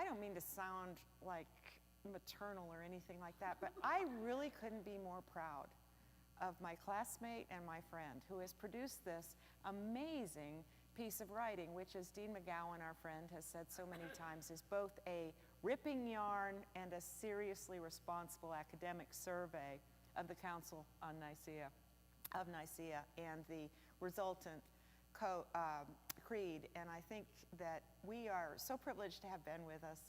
don't mean to sound like maternal or anything like that, but I really couldn't be more proud of my classmate and my friend who has produced this amazing piece of writing, which, as Dean McGowan, our friend, has said so many times, is both a ripping yarn and a seriously responsible academic survey of the Council on Nicaea, and the resultant creed. And I think that we are so privileged to have Ben with us,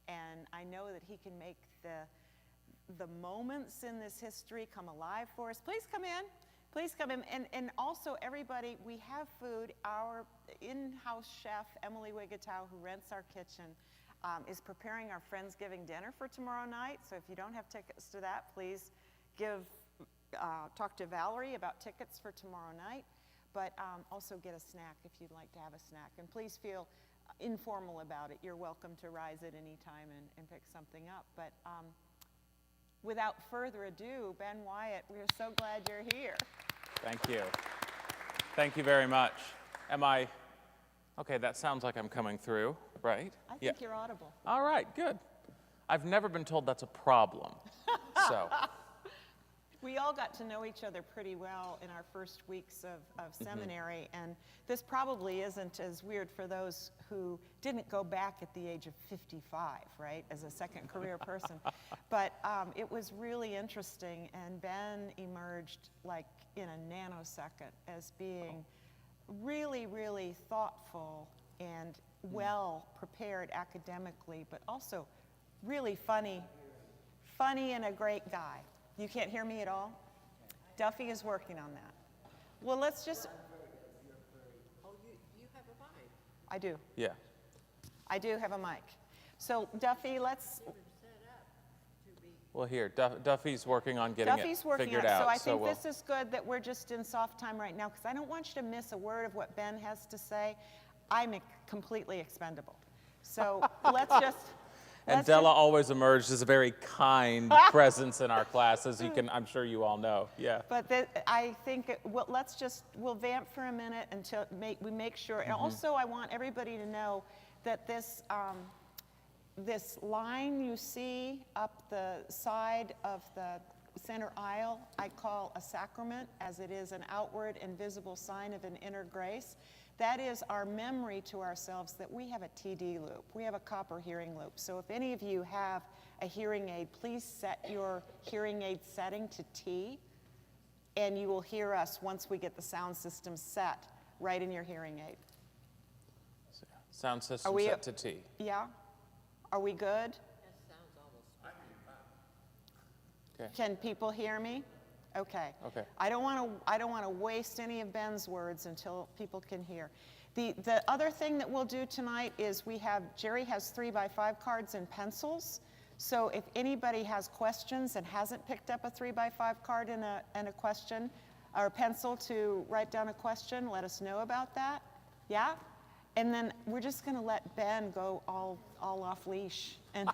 and I know that he can make the moments in this history come alive for us. Please come in. Please come in. And also, everybody, we have food. Our in-house chef, Emily Wigatow, who rents our kitchen, is preparing our Friendsgiving dinner for tomorrow night. So if you don't have tickets to that, please talk to Valerie about tickets for tomorrow night. But also get a snack if you'd like to have a snack. And please feel informal about it. You're welcome to rise at any time and pick something up. But without further ado, Ben Wyatt, we are so glad you're here. Thank you. Think you very much. Am I, okay, that sounds like I'm coming through, right? I think you're audible. All right, good. I've never been told that's a problem, so. We all got to know each other pretty well in our first weeks of seminary, and this probably isn't as weird for those who didn't go back at the age of 55, right, as a second career person. But it was really interesting, and Ben emerged like in a nanosecond as being really, really thoughtful and well prepared academically, but also really funny and a great guy. You can't hear me at all? Duffy is working on that. Well, let's just... Oh, you have a mic. I do. Yeah. I do have a mic. So, Duffy, let's... Well, here, Duffy's working on getting Duffy's it working figured on it. out. So I think this is good that we're just in soft time right now, because I don't want you to miss a word of what Ben has to say. I'm completely expendable. So let's just... And Della always emerged as a very kind presence in our class, as you can, I'm sure you all know. Yeah. But I think we'll vamp for a minute until we make sure. And also, I want everybody to know that this line you see up the side of the center aisle, I call a sacrament, as it is an outward and visible sign of an inner grace. That is our memory to ourselves that we have a TD loop. We have a copper hearing loop. So if any of you have a hearing aid, please set your hearing aid setting to T, and you will hear us once we get the sound system set right in your hearing aid. Sound system set to T. Yeah? Are we good? That sounds almost... Okay. Can people hear me? Okay. Okay. I don't want to waste any of Ben's words until people can hear. The other thing that we'll do tonight is Jerry has 3x5 cards and pencils. So if anybody has questions and hasn't picked up a 3x5 card and a question or a pencil to write down a question, let us know about that. Yeah? And then we're just going to let Ben go all off leash and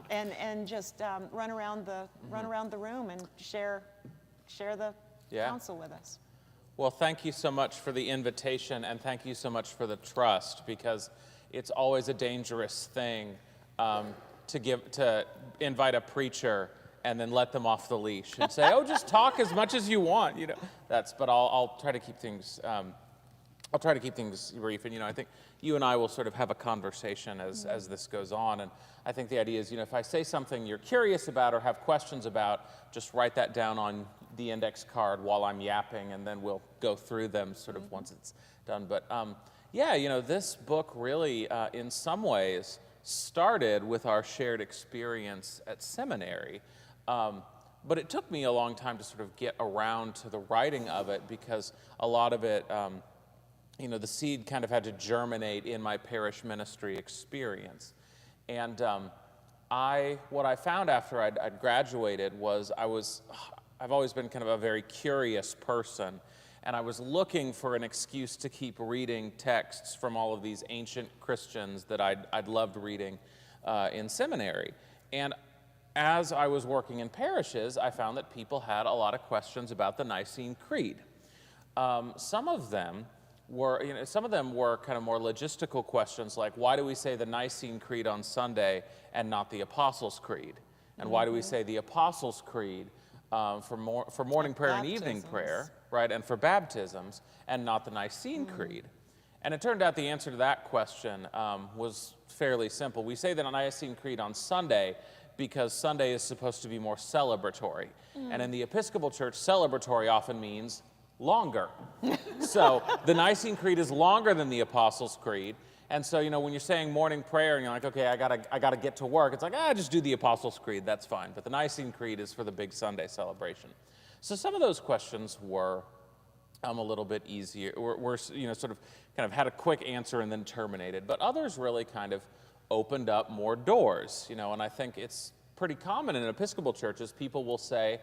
and just run around the room and share the counsel with us. Well, thank you so much for the invitation, and thank you so much for the trust, because it's always a dangerous thing to invite a preacher and then let them off the leash and say, "Oh, just talk as much as you want." You know, but I'll try to keep things. I'll try to keep things brief, and I think you and I will sort of have a conversation as this goes on. And I think the idea is, if I say something you're curious about or have questions about, just write that down on the index card while I'm yapping, and then we'll go through them sort of once it's done. But yeah, this book really, in some ways, started with our shared experience at seminary. But it took me a long time to sort of get around to the writing of it, because a lot of it, the seed kind of had to germinate in my parish ministry experience. And what I found after I'd graduated was I've always been kind of a very curious person, and I was looking for an excuse to keep reading texts from all of these ancient Christians that I'd loved reading in seminary. And as I was working in parishes, I found that people had a lot of questions about the Nicene Creed. Some of them were, some of them were kind of more logistical questions, like why do we say the Nicene Creed on Sunday and not the Apostles' Creed? And why do we say the Apostles' Creed for morning prayer and evening prayer, right, and for baptisms, and not the Nicene Creed? And it turned out the answer to that question was fairly simple. We say the Nicene Creed on Sunday because Sunday is supposed to be more celebratory. And in the Episcopal Church, celebratory often means longer. So the Nicene Creed is longer than the Apostles' Creed. And so, when you're saying morning prayer and you're like, okay, I gotta get to work, it's like, just do the Apostles' Creed, that's fine. But the Nicene Creed is for the big Sunday celebration. So some of those questions were a little bit easier, were sort of kind of had a quick answer and then terminated. But others really kind of opened up more doors, and I think it's pretty common in Episcopal churches. People will say,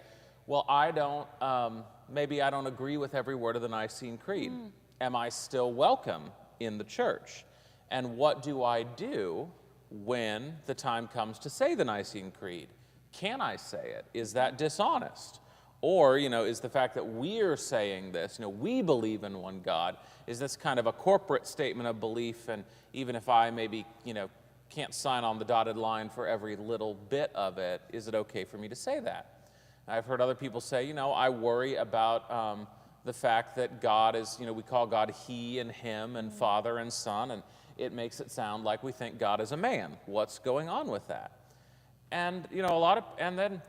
well, maybe I don't agree with every word of the Nicene Creed. Am I still welcome in the church? And what do I do when the time comes to say the Nicene Creed? Can I say it? Is that dishonest? Or, is the fact that we're saying this, we believe in one God, is this kind of a corporate statement of belief, and even if I maybe, can't sign on the dotted line for every little bit of it, is it okay for me to say that? I've heard other people say, I worry about the fact that God is, we call God He and Him and Father and Son, and it makes it sound like we think God is a man. What's going on with that? And, and then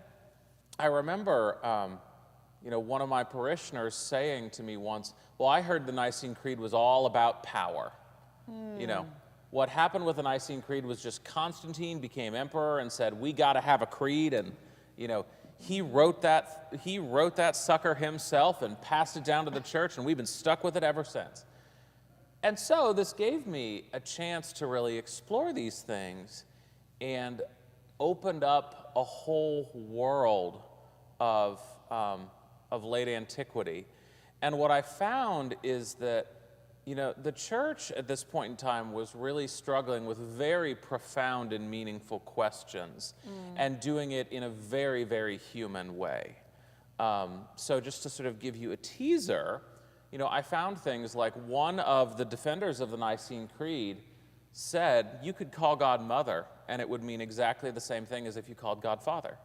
I remember, one of my parishioners saying to me once, well, I heard the Nicene Creed was all about power. What happened with the Nicene Creed was just Constantine became emperor and said, we got to have a creed, and, he wrote that sucker himself and passed it down to the church, and we've been stuck with it ever since. And so this gave me a chance to really explore these things and opened up a whole world of late antiquity. And what I found is that, the church at this point in time was really struggling with very profound and meaningful questions and doing it in a very, very human way. So just to sort of give you a teaser, I found things like one of the defenders of the Nicene Creed said you could call God Mother and it would mean exactly the same thing as if you called God Father.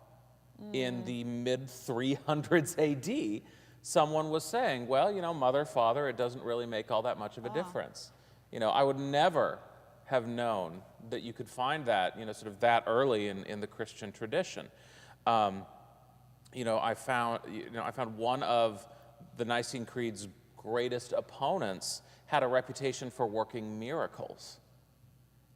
In the mid-300s AD, someone was saying, well, Mother, Father, it doesn't really make all that much of a difference. I would never have known that you could find that, sort of that early in the Christian tradition. I found one of the Nicene Creed's greatest opponents had a reputation for working miracles.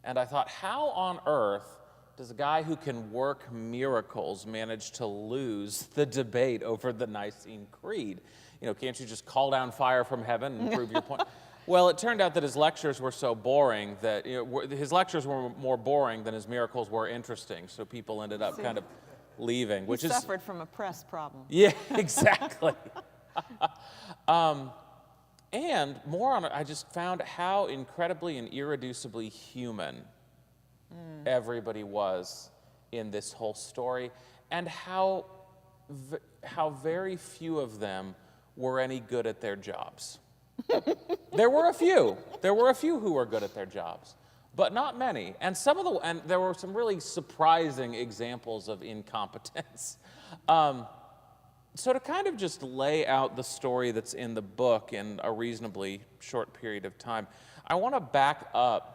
And I thought, how on earth does a guy who can work miracles manage to lose the debate over the Nicene Creed? Can't you just call down fire from heaven and prove your point? Well, it turned out that his lectures were so boring that his lectures were more boring than his miracles were interesting. So people ended up kind of leaving, which He suffered from a press problem. Yeah, exactly. And more on it, I just found how incredibly and irreducibly human everybody was in this whole story, and how very few of them were any good at their jobs. There were a few who were good at their jobs, but not many. And and there were some really surprising examples of incompetence. So to kind of just lay out the story that's in the book in a reasonably short period of time, I want to back up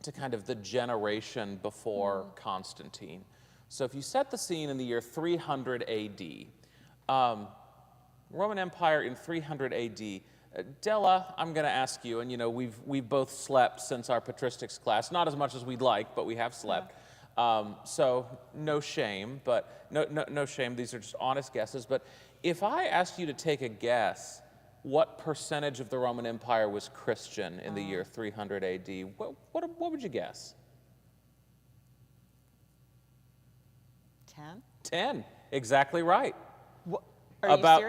to kind of the generation before Constantine. So if you set the scene in the year 300 AD, Roman Empire in 300 AD, Della, I'm going to ask you, and we've both slept since our patristics class, not as much as we'd like, but we have slept. So no shame, but no shame. These are just honest guesses. But if I asked you to take a guess, what percentage of the Roman Empire was Christian in the year 300 AD? What would you guess? 10? 10, exactly right. What? Are About you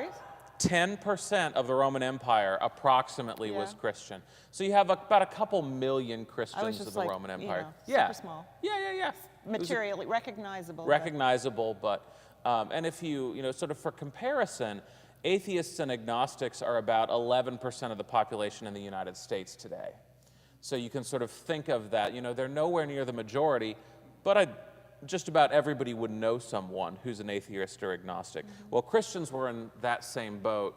serious? 10% of the Roman Empire approximately was Christian. So you have about a couple million Christians of the Roman Empire. Super small. Yeah. Materially recognizable. Recognizable, but and if you sort of for comparison, atheists and agnostics are about 11% of the population in the United States today. So you can sort of think of that. They're nowhere near the majority, but just about everybody would know someone who's an atheist or agnostic. Well, Christians were in that same boat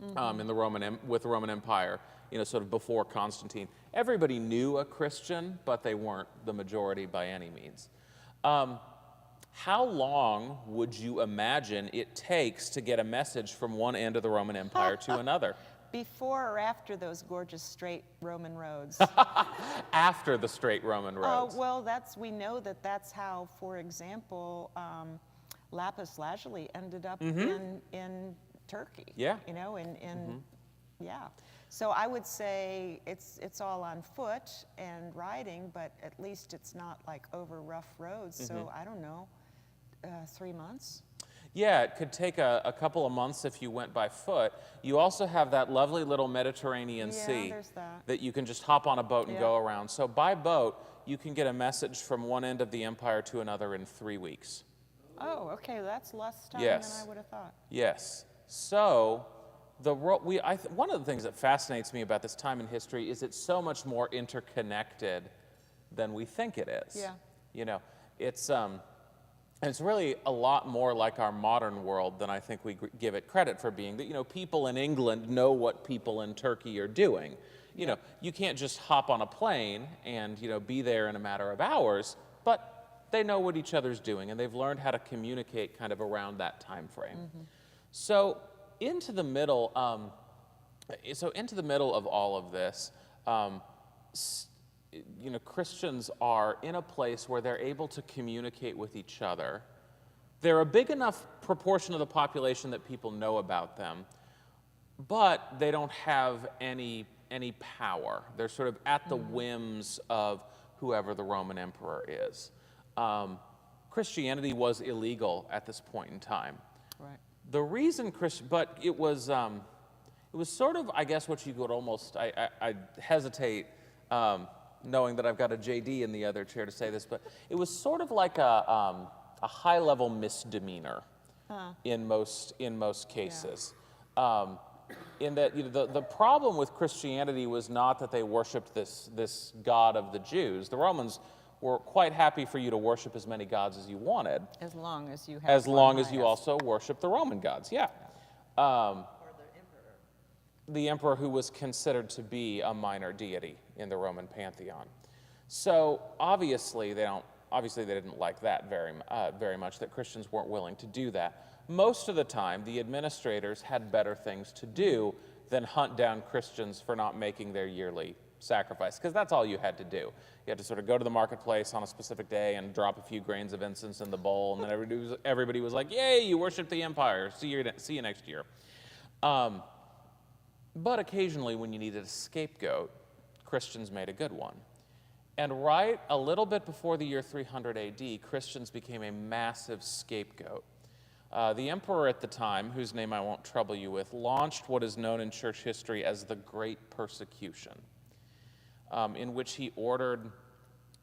in with the Roman Empire, sort of before Constantine. Everybody knew a Christian, but they weren't the majority by any means. How long would you imagine it takes to get a message from one end of the Roman Empire to another? Before or after those gorgeous straight Roman roads? After the straight Roman roads. Well, we know that's how, for example, lapis lazuli ended up in Turkey. Yeah. Yeah. So I would say it's all on foot and riding, but at least it's not like over rough roads. So I don't know, 3 months? Yeah, it could take a couple of months if you went by foot. You also have that lovely little Mediterranean Sea there's that you can just hop on a boat and go around. So by boat, you can get a message from one end of the empire to another in 3 weeks. Oh, okay, that's less time Yes. than I would have thought. Yes. So one of the things that fascinates me about this time in history is it's so much more interconnected than we think it is. Yeah. It's really a lot more like our modern world than I think we give it credit for being. That people in England know what people in Turkey are doing. You can't just hop on a plane and be there in a matter of hours, but they know what each other's doing, and they've learned how to communicate kind of around that time frame. So into the middle of all of this, Christians are in a place where they're able to communicate with each other. They're a big enough proportion of the population that people know about them, but they don't have any power. They're sort of at the whims of whoever the Roman emperor is. Christianity was illegal at this point in time. Right. The reason but it was sort of, I guess, what you could almost, I hesitate knowing that I've got a JD in the other chair to say this, but it was sort of like a high-level misdemeanor in most cases. In that the problem with Christianity was not that they worshipped this god of the Jews. The Romans were quite happy for you to worship as many gods as you wanted. As long as you have As long as highest. you also worship the Roman gods, yeah. Or the emperor. The emperor who was considered to be a minor deity in the Roman pantheon. So obviously they didn't like that very much, that Christians weren't willing to do that. Most of the time, the administrators had better things to do than hunt down Christians for not making their yearly sacrifice, because that's all you had to do. You had to sort of go to the marketplace on a specific day and drop a few grains of incense in the bowl, and then everybody was like, yay, you worship the empire, see you next year. But occasionally when you needed a scapegoat, Christians made a good one. And right a little bit before the year 300 AD, Christians became a massive scapegoat. The emperor at the time, whose name I won't trouble you with, launched what is known in church history as the Great Persecution, in which he ordered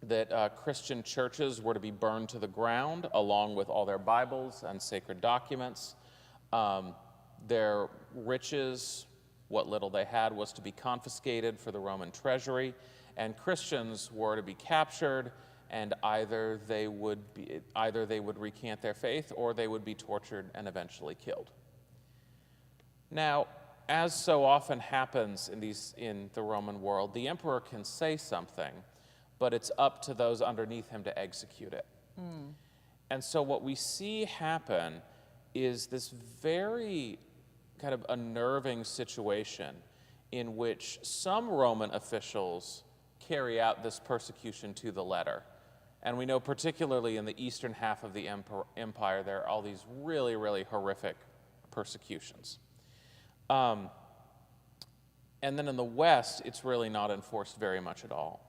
that Christian churches were to be burned to the ground, along with all their Bibles and sacred documents. Their riches, what little they had, was to be confiscated for the Roman treasury, and Christians were to be captured, and either they would recant their faith, or they would be tortured and eventually killed. Now, as so often happens in the Roman world, the emperor can say something, but it's up to those underneath him to execute it. And so what we see happen is this very kind of unnerving situation in which some Roman officials carry out this persecution to the letter. And we know particularly in the eastern half of the empire, there are all these really, really horrific persecutions. And then in the west, it's really not enforced very much at all.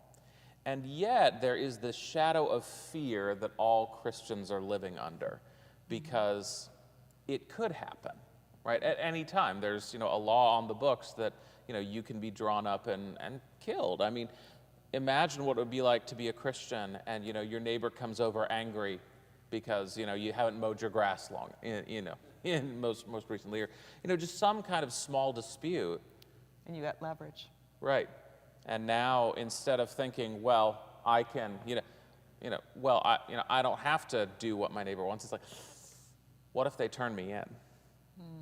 And yet, there is this shadow of fear that all Christians are living under, because it could happen, right? At any time, there's a law on the books that you can be drawn up and killed. I mean, imagine what it would be like to be a Christian and your neighbor comes over angry because you haven't mowed your grass long. in most recently, or just some kind of small dispute. And you got leverage. Right. And now instead of thinking, well, I can, I don't have to do what my neighbor wants. It's like, what if they turn me in?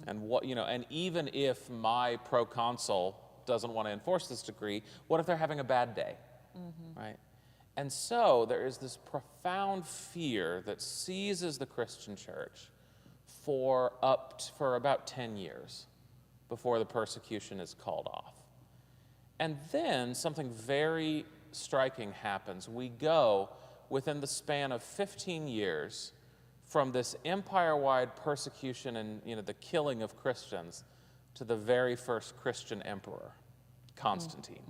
And and even if my proconsul doesn't want to enforce this decree, what if they're having a bad day? Right? And so there is this profound fear that seizes the Christian church for about 10 years before the persecution is called off. And then something very striking happens. We go within the span of 15 years from this empire-wide persecution and the killing of Christians to the very first Christian emperor, Constantine.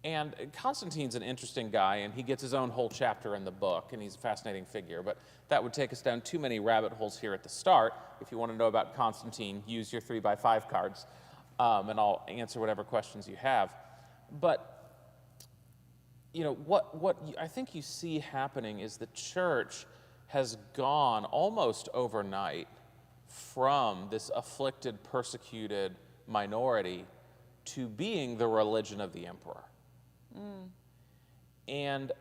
And Constantine's an interesting guy, and he gets his own whole chapter in the book, and he's a fascinating figure, but that would take us down too many rabbit holes here at the start. If you want to know about Constantine, use your 3x5 cards, and I'll answer whatever questions you have. But, what I think you see happening is the church has gone almost overnight from this afflicted, persecuted minority to being the religion of the emperor. And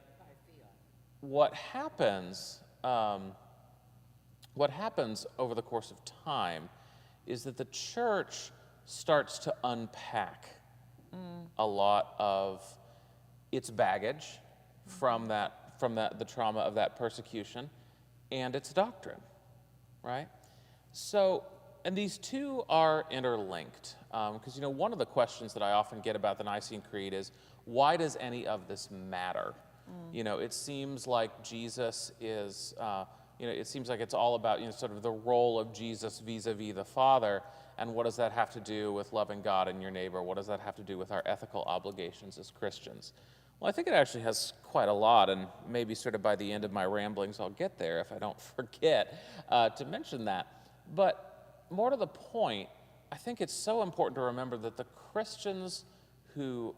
what happens over the course of time is that the church starts to unpack a lot of its baggage from the trauma of that persecution and its doctrine, right? So, and these two are interlinked, because one of the questions that I often get about the Nicene Creed is, why does any of this matter? It seems like Jesus is, it seems like it's all about, sort of the role of Jesus vis-a-vis the Father, and what does that have to do with loving God and your neighbor? What does that have to do with our ethical obligations as Christians? Well, I think it actually has quite a lot, and maybe sort of by the end of my ramblings I'll get there if I don't forget to mention that. But more to the point, I think it's so important to remember that the Christians who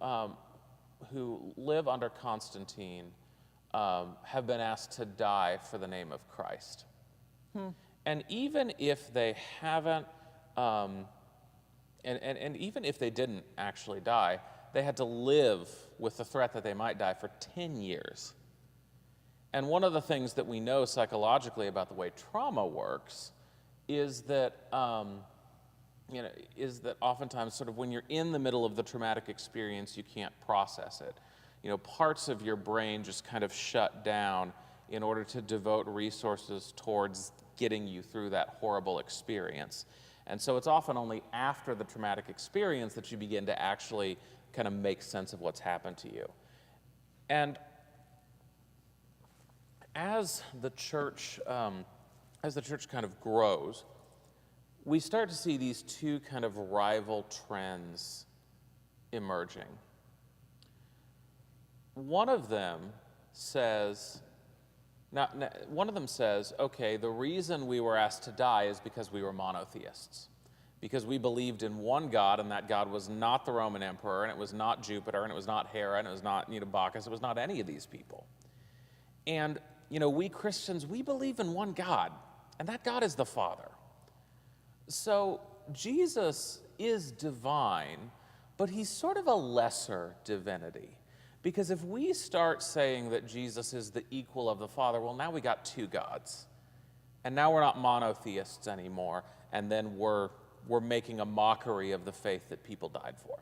live under Constantine have been asked to die for the name of Christ. And even if they haven't, and even if they didn't actually die, they had to live with the threat that they might die for 10 years. And one of the things that we know psychologically about the way trauma works is that oftentimes sort of when you're in the middle of the traumatic experience, you can't process it. Parts of your brain just kind of shut down in order to devote resources towards getting you through that horrible experience. And so it's often only after the traumatic experience that you begin to actually kind of make sense of what's happened to you. And as the church kind of grows, we start to see these two kind of rival trends emerging. One of them says, okay, the reason we were asked to die is because we were monotheists, because we believed in one God, and that God was not the Roman emperor, and it was not Jupiter, and it was not Hera, and it was not Bacchus, it was not any of these people. And, we Christians, we believe in one God, and that God is the Father. So Jesus is divine, but he's sort of a lesser divinity. Because if we start saying that Jesus is the equal of the Father, well, now we got two gods. And now we're not monotheists anymore, and then we're making a mockery of the faith that people died for.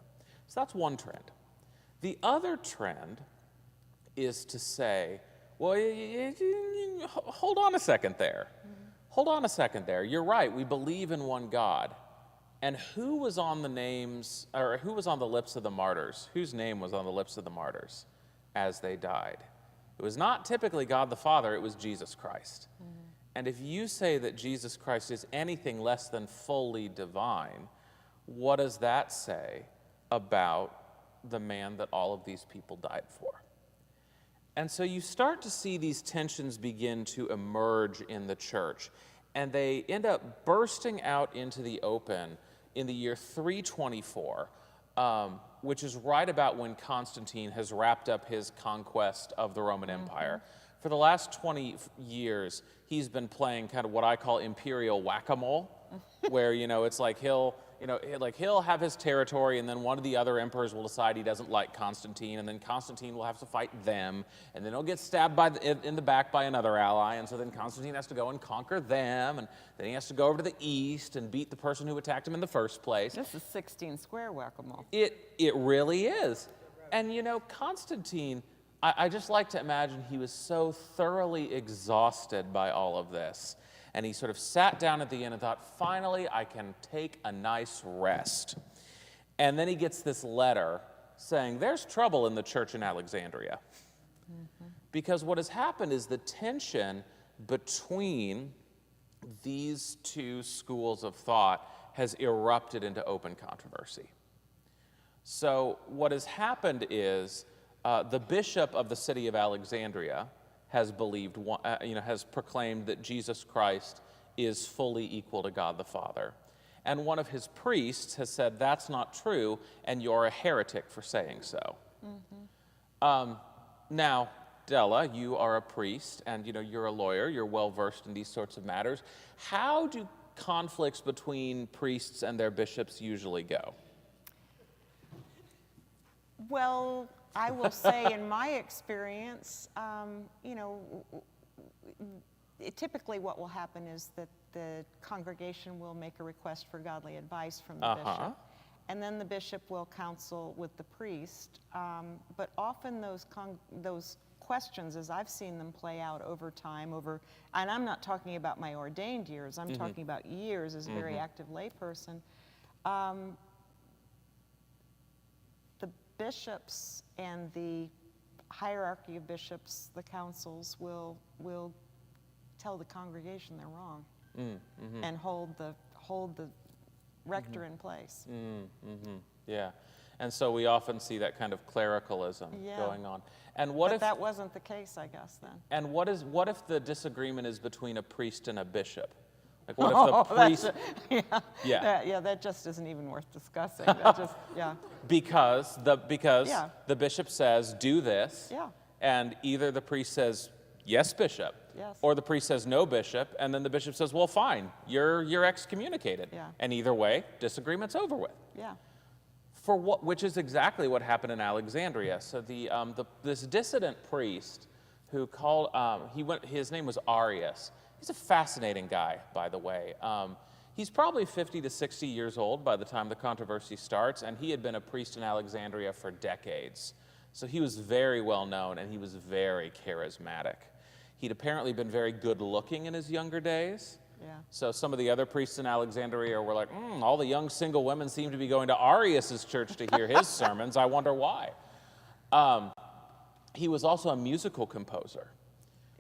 So that's one trend. The other trend is to say, well, hold on a second there. Hold on a second there. You're right, we believe in one God. And who was on the lips of the martyrs? Whose name was on the lips of the martyrs as they died? It was not typically God the Father, it was Jesus Christ. And if you say that Jesus Christ is anything less than fully divine, what does that say about the man that all of these people died for? And so you start to see these tensions begin to emerge in the church, and they end up bursting out into the open in the year 324, which is right about when Constantine has wrapped up his conquest of the Roman Empire. For the last 20 years, he's been playing kind of what I call imperial whack-a-mole, where, it's like he'll have his territory, and then one of the other emperors will decide he doesn't like Constantine, and then Constantine will have to fight them, and then he'll get stabbed in the back by another ally, and so then Constantine has to go and conquer them, and then he has to go over to the east and beat the person who attacked him in the first place. This is 16 square whack-a-mole. It really is. And Constantine, I just like to imagine he was so thoroughly exhausted by all of this. And he sort of sat down at the end and thought, finally, I can take a nice rest. And then he gets this letter saying, there's trouble in the church in Alexandria. Because what has happened is the tension between these two schools of thought has erupted into open controversy. So what has happened is the bishop of the city of Alexandria has has proclaimed that Jesus Christ is fully equal to God the Father. And one of his priests has said, that's not true, and you're a heretic for saying so. Now, Della, you are a priest, and you're a lawyer, you're well-versed in these sorts of matters. How do conflicts between priests and their bishops usually go? Well, I will say in my experience, typically what will happen is that the congregation will make a request for godly advice from the bishop, and then the bishop will counsel with the priest. But often those questions, as I've seen them play out over time, and I'm not talking about my ordained years, I'm talking about years as a very active layperson, the bishops and the hierarchy of bishops, the councils, will tell the congregation they're wrong and hold the rector in place. Yeah, and so we often see that kind of clericalism going on. And what if that wasn't the case, I guess, then? And what if the disagreement is between a priest and a bishop? Like what if the priest? That just isn't even worth discussing. That just, Because the bishop says, do this, and either the priest says, yes, bishop, or the priest says, no, bishop, and then the bishop says, well, fine, you're excommunicated. And either way, disagreement's over with. Which is exactly what happened in Alexandria. So this dissident priest who called, his name was Arius. He's a fascinating guy, by the way. He's probably 50 to 60 years old by the time the controversy starts, and he had been a priest in Alexandria for decades. So he was very well known, and he was very charismatic. He'd apparently been very good looking in his younger days. So some of the other priests in Alexandria were like, all the young single women seem to be going to Arius's church to hear his sermons. I wonder why. He was also a musical composer.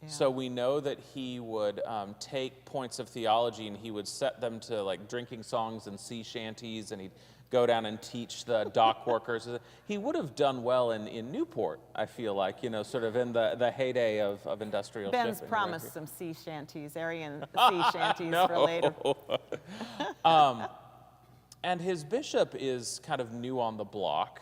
So we know that he would take points of theology and he would set them to like drinking songs and sea shanties, and he'd go down and teach the dock workers. He would have done well in Newport, I feel like, sort of in the heyday of industrial shipping. Ben's promised some sea shanties, Aryan sea shanties for later. And his bishop is kind of new on the block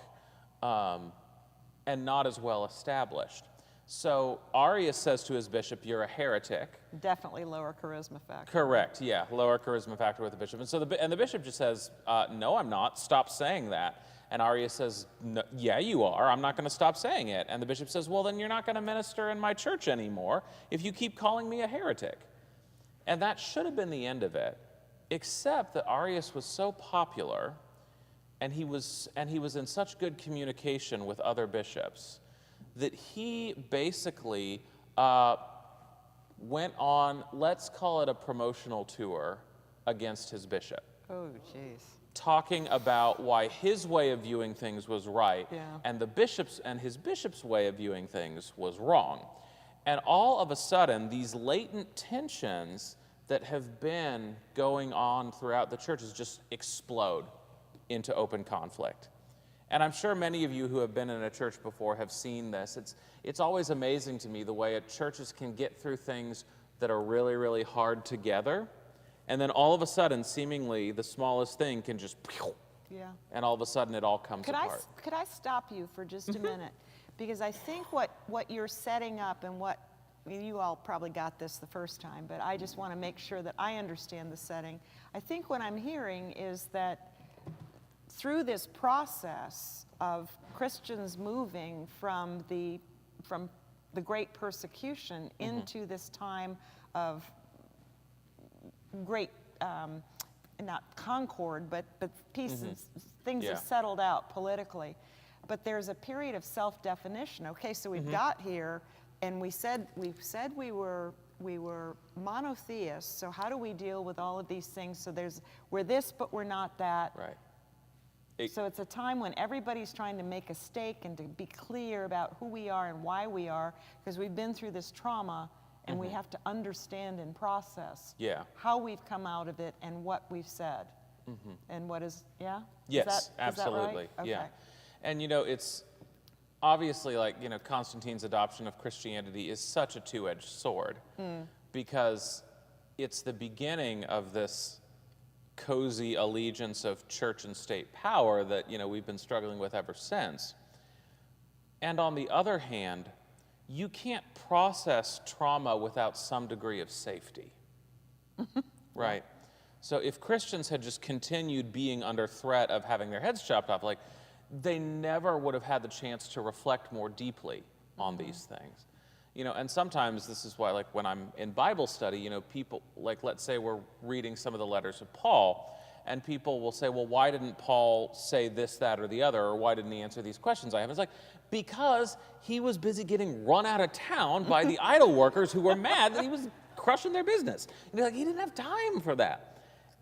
and not as well established. So Arius says to his bishop, you're a heretic. Definitely lower charisma factor. Correct, lower charisma factor with the bishop. And so the bishop just says, no, I'm not. Stop saying that. And Arius says, no, yeah, you are. I'm not going to stop saying it. And the bishop says, well, then you're not going to minister in my church anymore if you keep calling me a heretic. And that should have been the end of it, except that Arius was so popular, and he was in such good communication with other bishops, that he basically went on, let's call it a promotional tour against his bishop. Oh, jeez. Talking about why his way of viewing things was right, and his bishop's way of viewing things was wrong. And all of a sudden, these latent tensions that have been going on throughout the churches just explode into open conflict. And I'm sure many of you who have been in a church before have seen this. It's always amazing to me the way churches can get through things that are really, really hard together, and then all of a sudden, seemingly, the smallest thing can just, and all of a sudden it all comes apart. Could I stop you for just a minute? Because I think what you're setting up and what you all probably got this the first time, but I just want to make sure that I understand the setting. I think what I'm hearing is that through this process of Christians moving from the great persecution into this time of great, not concord, but peace and things have settled out politically. But there's a period of self-definition. Okay, so we've got here, and we said we were monotheists. So how do we deal with all of these things? So we're this, but we're not that. Right. So it's a time when everybody's trying to make a stake and to be clear about who we are and why we are, because we've been through this trauma, and we have to understand and process how we've come out of it and what we've said. And what is, Yes, Is that right? absolutely. Okay. Yeah. And it's obviously Constantine's adoption of Christianity is such a two-edged sword because it's the beginning of this cozy allegiance of church and state power that we've been struggling with ever since. And on the other hand, you can't process trauma without some degree of safety. Right? So if Christians had just continued being under threat of having their heads chopped off, they never would have had the chance to reflect more deeply on these things. And sometimes this is why, when I'm in Bible study, people, let's say we're reading some of the letters of Paul, and people will say, well, why didn't Paul say this, that, or the other, or why didn't he answer these questions I have? It's because he was busy getting run out of town by the idol workers who were mad that he was crushing their business. And he didn't have time for that.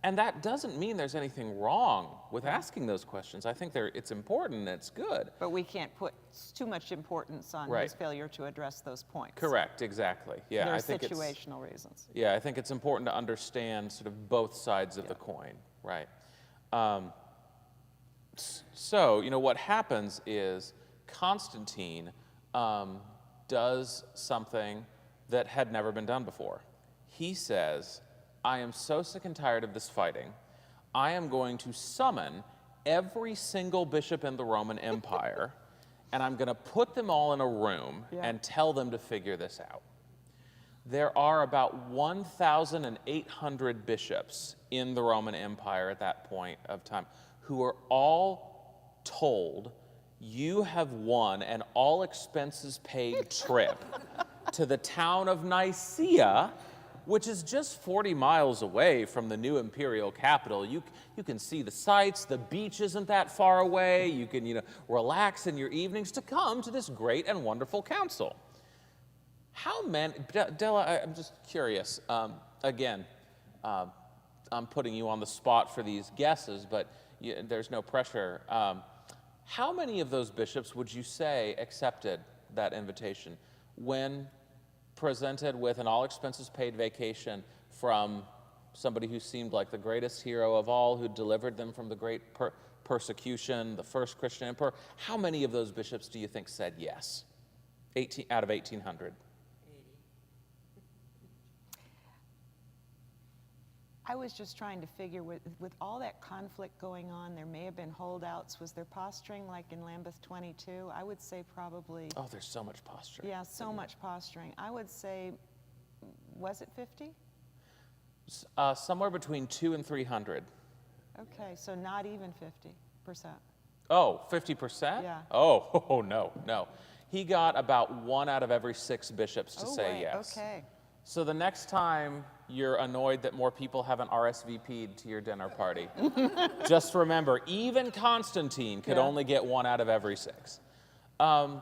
And that doesn't mean there's anything wrong with asking those questions. I think it's important and it's good. But we can't put too much importance on his failure to address those points. Correct, exactly. Yeah, There are I think situational reasons. Yeah, I think it's important to understand sort of both sides of the coin, right? So, what happens is Constantine does something that had never been done before. He says, I am so sick and tired of this fighting. I am going to summon every single bishop in the Roman Empire, and I'm going to put them all in a room and tell them to figure this out. There are about 1,800 bishops in the Roman Empire at that point of time who are all told, you have won an all expenses paid trip to the town of Nicaea, which is just 40 miles away from the new imperial capital. You can see the sights, the beach isn't that far away, you can relax in your evenings to come to this great and wonderful council. How many, Della, I'm just curious, again, I'm putting you on the spot for these guesses, but there's no pressure. How many of those bishops would you say accepted that invitation when presented with an all-expenses-paid vacation from somebody who seemed like the greatest hero of all, who delivered them from the great persecution, the first Christian emperor? How many of those bishops do you think said yes? 18 out of 1,800. I was just trying to figure, with all that conflict going on, there may have been holdouts. Was there posturing like in Lambeth 22? I would say probably. Oh, there's so much posturing. Yeah, so much posturing. I would say, was it 50? Somewhere between 200 and 300. Okay, so not even 50%. Oh, 50%? Yeah. Oh, no. He got about 1 out of every 6 bishops to say yes. Okay. So the next time you're annoyed that more people haven't RSVP'd to your dinner party, just remember, even Constantine could only get 1 out of every 6. And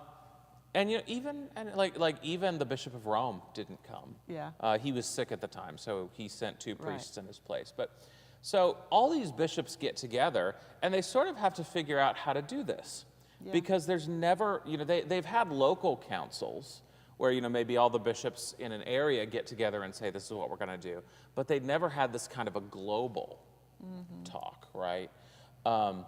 even the Bishop of Rome didn't come. Yeah. He was sick at the time, so he sent 2 priests in his place. But so all these bishops get together, and they sort of have to figure out how to do this, because there's never, they've had local councils where, maybe all the bishops in an area get together and say, this is what we're going to do. But they'd never had this kind of a global talk, right? And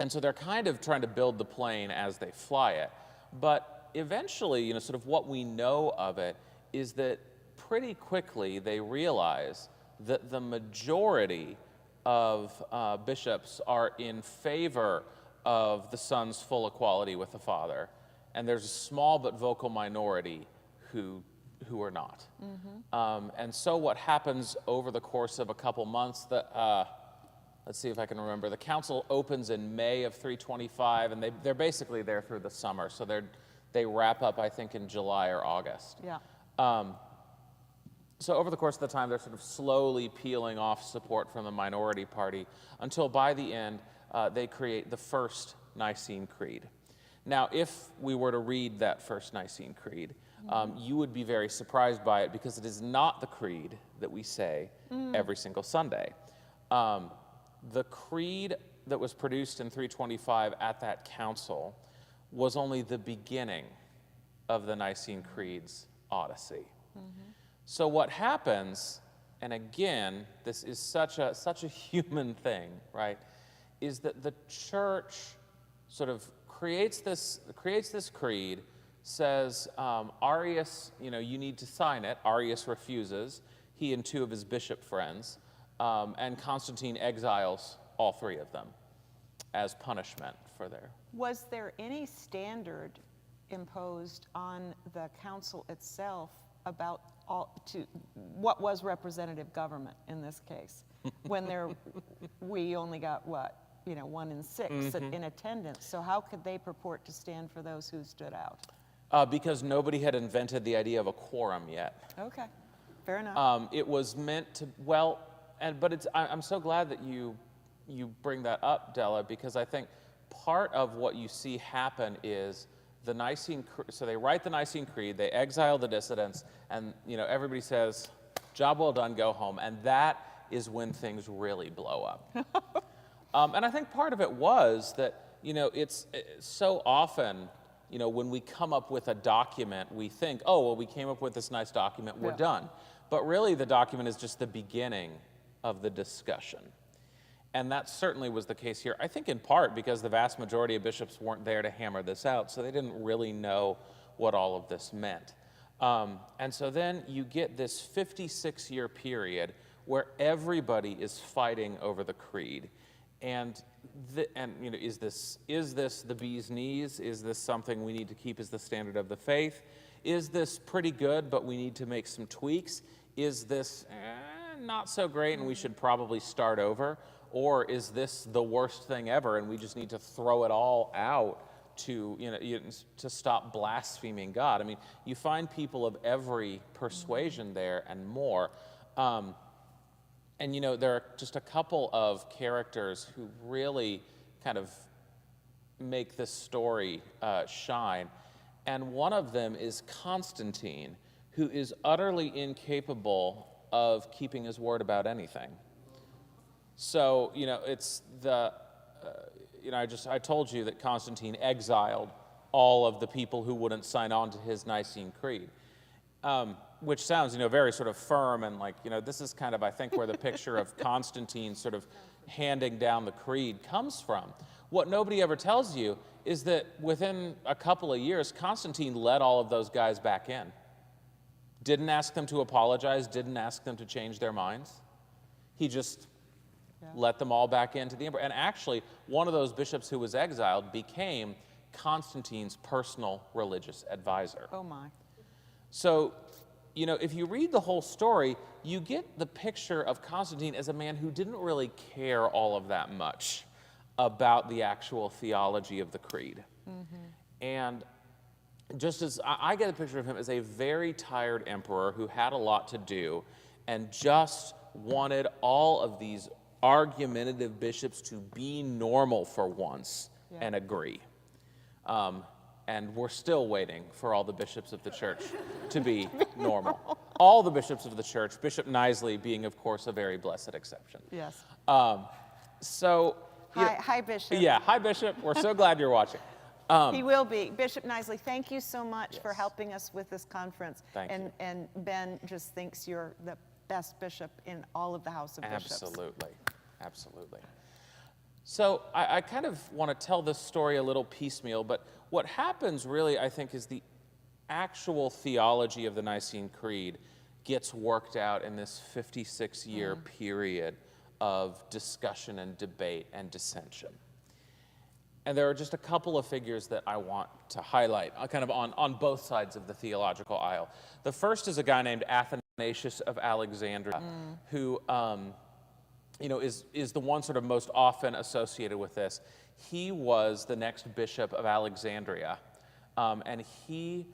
so they're kind of trying to build the plane as they fly it. But eventually, sort of what we know of it is that pretty quickly they realize that the majority of bishops are in favor of the Son's full equality with the Father. And there's a small but vocal minority who who are not. And so what happens over the course of a couple months, let's see if I can remember, the council opens in May of 325, and they're basically there through the summer, so they wrap up, I think, in July or August. Yeah. So over the course of the time, they're sort of slowly peeling off support from the minority party until by the end, they create the first Nicene Creed. Now, if we were to read that first Nicene Creed, you would be very surprised by it because it is not the creed that we say every single Sunday. The creed that was produced in 325 at that council was only the beginning of the Nicene Creed's odyssey. So what happens, and again, this is such a human thing, right, is that the church sort of creates this creed, says, Arius, you need to sign it. Arius refuses, he and two of his bishop friends, and Constantine exiles all three of them as punishment for their... Was there any standard imposed on the council itself about what was representative government in this case? When we only got, 1 in 6 in attendance. So how could they purport to stand for those who stood out? Because nobody had invented the idea of a quorum yet. Okay, fair enough. It was meant to, but I'm so glad that you bring that up, Della, because I think part of what you see happen is the Nicene, so they write the Nicene Creed, they exile the dissidents, and everybody says, job well done, go home, and that is when things really blow up. And I think part of it was that, it's so often, when we come up with a document, we think, oh, well, we came up with this nice document, we're done. But really, the document is just the beginning of the discussion. And that certainly was the case here, I think in part because the vast majority of bishops weren't there to hammer this out, so they didn't really know what all of this meant. And so then you get this 56-year period where everybody is fighting over the creed. And is this the bee's knees? Is this something we need to keep as the standard of the faith? Is this pretty good, but we need to make some tweaks? Is this not so great and we should probably start over? Or is this the worst thing ever and we just need to throw it all out to stop blaspheming God? I mean, you find people of every persuasion there and more. And there are just a couple of characters who really kind of make this story shine. And one of them is Constantine, who is utterly incapable of keeping his word about anything. So, it's I told you that Constantine exiled all of the people who wouldn't sign on to his Nicene Creed. Which sounds, very sort of firm and this is kind of, I think, where the picture of Constantine sort of handing down the creed comes from. What nobody ever tells you is that within a couple of years, Constantine let all of those guys back in. Didn't ask them to apologize, didn't ask them to change their minds. He just let them all back into the emperor. And actually, one of those bishops who was exiled became Constantine's personal religious advisor. Oh my. So, if you read the whole story, you get the picture of Constantine as a man who didn't really care all of that much about the actual theology of the creed. And just as I get a picture of him as a very tired emperor who had a lot to do and just wanted all of these argumentative bishops to be normal for once and agree. And we're still waiting for all the bishops of the church to be normal. All the bishops of the church, Bishop Knisley being, of course, a very blessed exception. Yes. Hi, Bishop. Yeah, hi, Bishop. We're so glad you're watching. He will be. Bishop Knisley, thank you so much for helping us with this conference. Thank you. And Ben just thinks you're the best bishop in all of the House of Bishops. Absolutely. So I kind of want to tell this story a little piecemeal, but what happens really, I think, is the actual theology of the Nicene Creed gets worked out in this 56-year period of discussion and debate and dissension. And there are just a couple of figures that I want to highlight, kind of on both sides of the theological aisle. The first is a guy named Athanasius of Alexandria, who is the one sort of most often associated with this. He was the next bishop of Alexandria, and he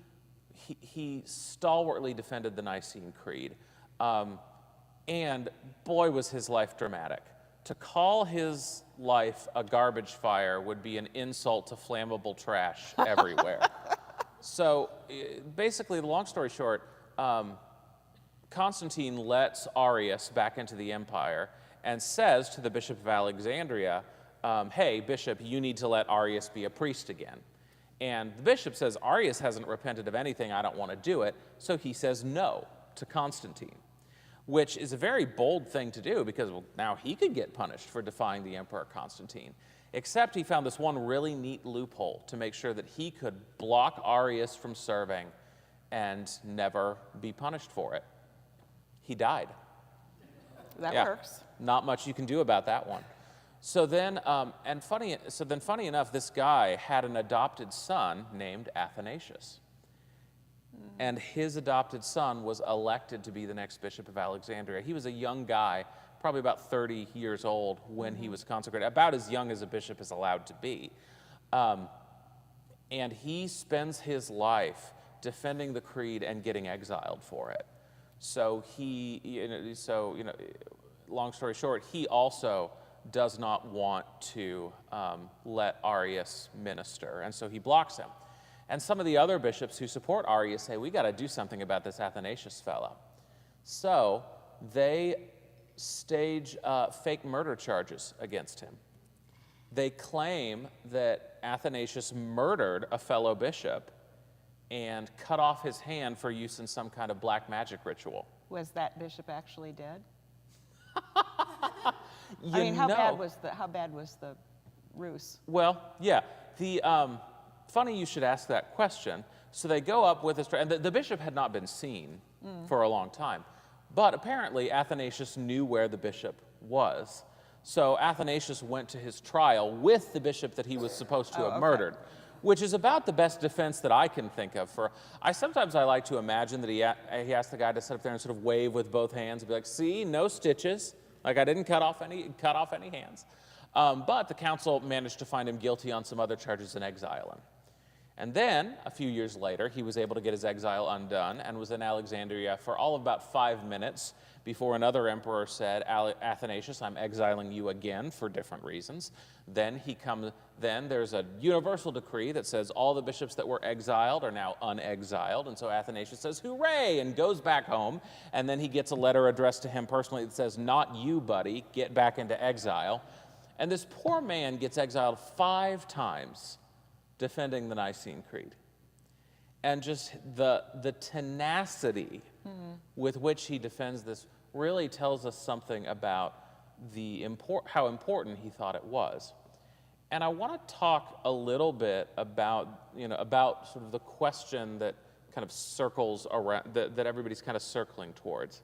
stalwartly defended the Nicene Creed. And boy, was his life dramatic. To call his life a garbage fire would be an insult to flammable trash everywhere. So basically, the long story short, Constantine lets Arius back into the empire and says to the Bishop of Alexandria, hey, Bishop, you need to let Arius be a priest again. And the bishop says, Arius hasn't repented of anything, I don't want to do it. So he says no to Constantine, which is a very bold thing to do because now he could get punished for defying the Emperor Constantine. Except he found this one really neat loophole to make sure that he could block Arius from serving and never be punished for it. He died. That works. Not much you can do about that one. So then, funny enough, this guy had an adopted son named Athanasius. And his adopted son was elected to be the next bishop of Alexandria. He was a young guy, probably about 30 years old when he was consecrated, about as young as a bishop is allowed to be. And he spends his life defending the creed and getting exiled for it. So long story short, he also does not want to let Arius minister, and so he blocks him. And some of the other bishops who support Arius say, we got to do something about this Athanasius fellow. So they stage fake murder charges against him. They claim that Athanasius murdered a fellow bishop and cut off his hand for use in some kind of black magic ritual. Was that bishop actually dead? How bad was the ruse? Well, yeah. Funny you should ask that question. So they go up with and the bishop had not been seen for a long time. But apparently Athanasius knew where the bishop was. So Athanasius went to his trial with the bishop that he was supposed to have murdered, which is about the best defense that I can think of. Sometimes I like to imagine that he asked the guy to sit up there and sort of wave with both hands and be like, see, no stitches. Like I didn't cut off any hands. But the council managed to find him guilty on some other charges and exile him. And then, a few years later, he was able to get his exile undone and was in Alexandria for all of about 5 minutes before another emperor said, Athanasius, I'm exiling you again for different reasons. Then there's a universal decree that says all the bishops that were exiled are now unexiled. And so Athanasius says, hooray, and goes back home. And then he gets a letter addressed to him personally that says, not you, buddy, get back into exile. And this poor man gets exiled 5 times defending the Nicene Creed. And just the tenacity with which he defends this really tells us something about how important he thought it was. And I want to talk a little bit about sort of the question that kind of circles around, that everybody's kind of circling towards.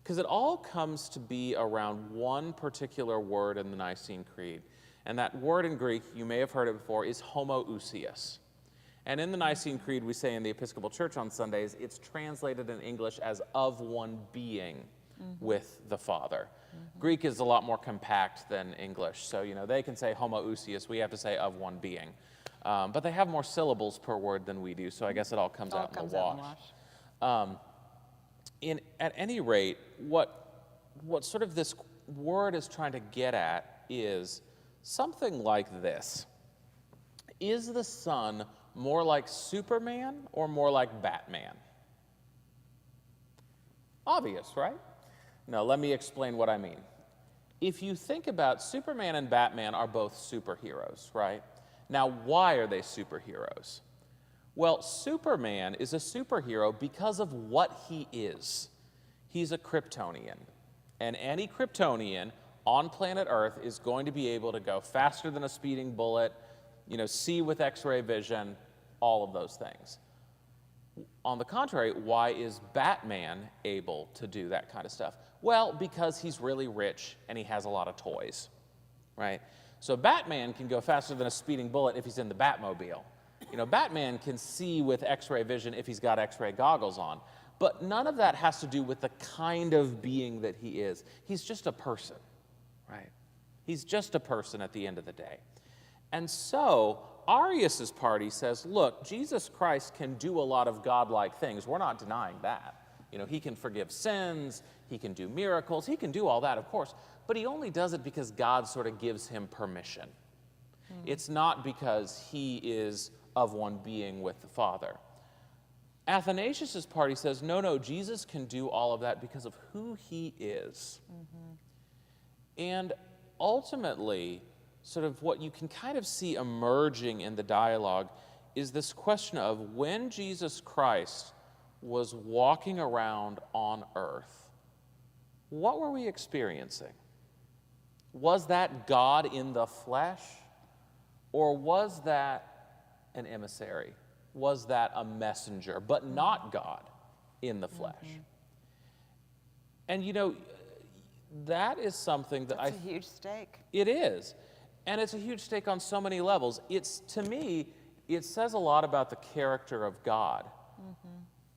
Because it all comes to be around one particular word in the Nicene Creed. And that word in Greek, you may have heard it before, is homoousios. And in the Nicene Creed, we say in the Episcopal Church on Sundays, it's translated in English as of one being with the Father. Greek is a lot more compact than English. So, they can say homoousios, we have to say of one being. But they have more syllables per word than we do, so I guess it all comes out in the wash. At any rate, what sort of this word is trying to get at is something like this. Is the Son more like Superman or more like Batman? Obvious, right? No, let me explain what I mean. If you think about Superman and Batman are both superheroes, right? Now, why are they superheroes? Well, Superman is a superhero because of what he is. He's a Kryptonian. And any Kryptonian on planet Earth is going to be able to go faster than a speeding bullet, see with X-ray vision, all of those things. On the contrary, why is Batman able to do that kind of stuff? Well, because he's really rich and he has a lot of toys, right? So Batman can go faster than a speeding bullet if he's in the Batmobile. You know, Batman can see with X-ray vision if he's got X-ray goggles on. But none of that has to do with the kind of being that he is. He's just a person, right? He's just a person at the end of the day. And so Arius's party says, look, Jesus Christ can do a lot of godlike things. We're not denying that. You know, he can forgive sins, he can do miracles, he can do all that, of course. But he only does it because God sort of gives him permission. It's not because he is of one being with the Father. Athanasius' party says, no, Jesus can do all of that because of who he is. And ultimately, sort of what you can kind of see emerging in the dialogue is this question of when Jesus Christ was walking around on earth, what were we experiencing? Was that God in the flesh, or was that an emissary? Was that a messenger, but not God in the flesh? And you know, that is something that That's a huge stake. It is. And it's a huge stake on so many levels. It's, to me, it says a lot about the character of God.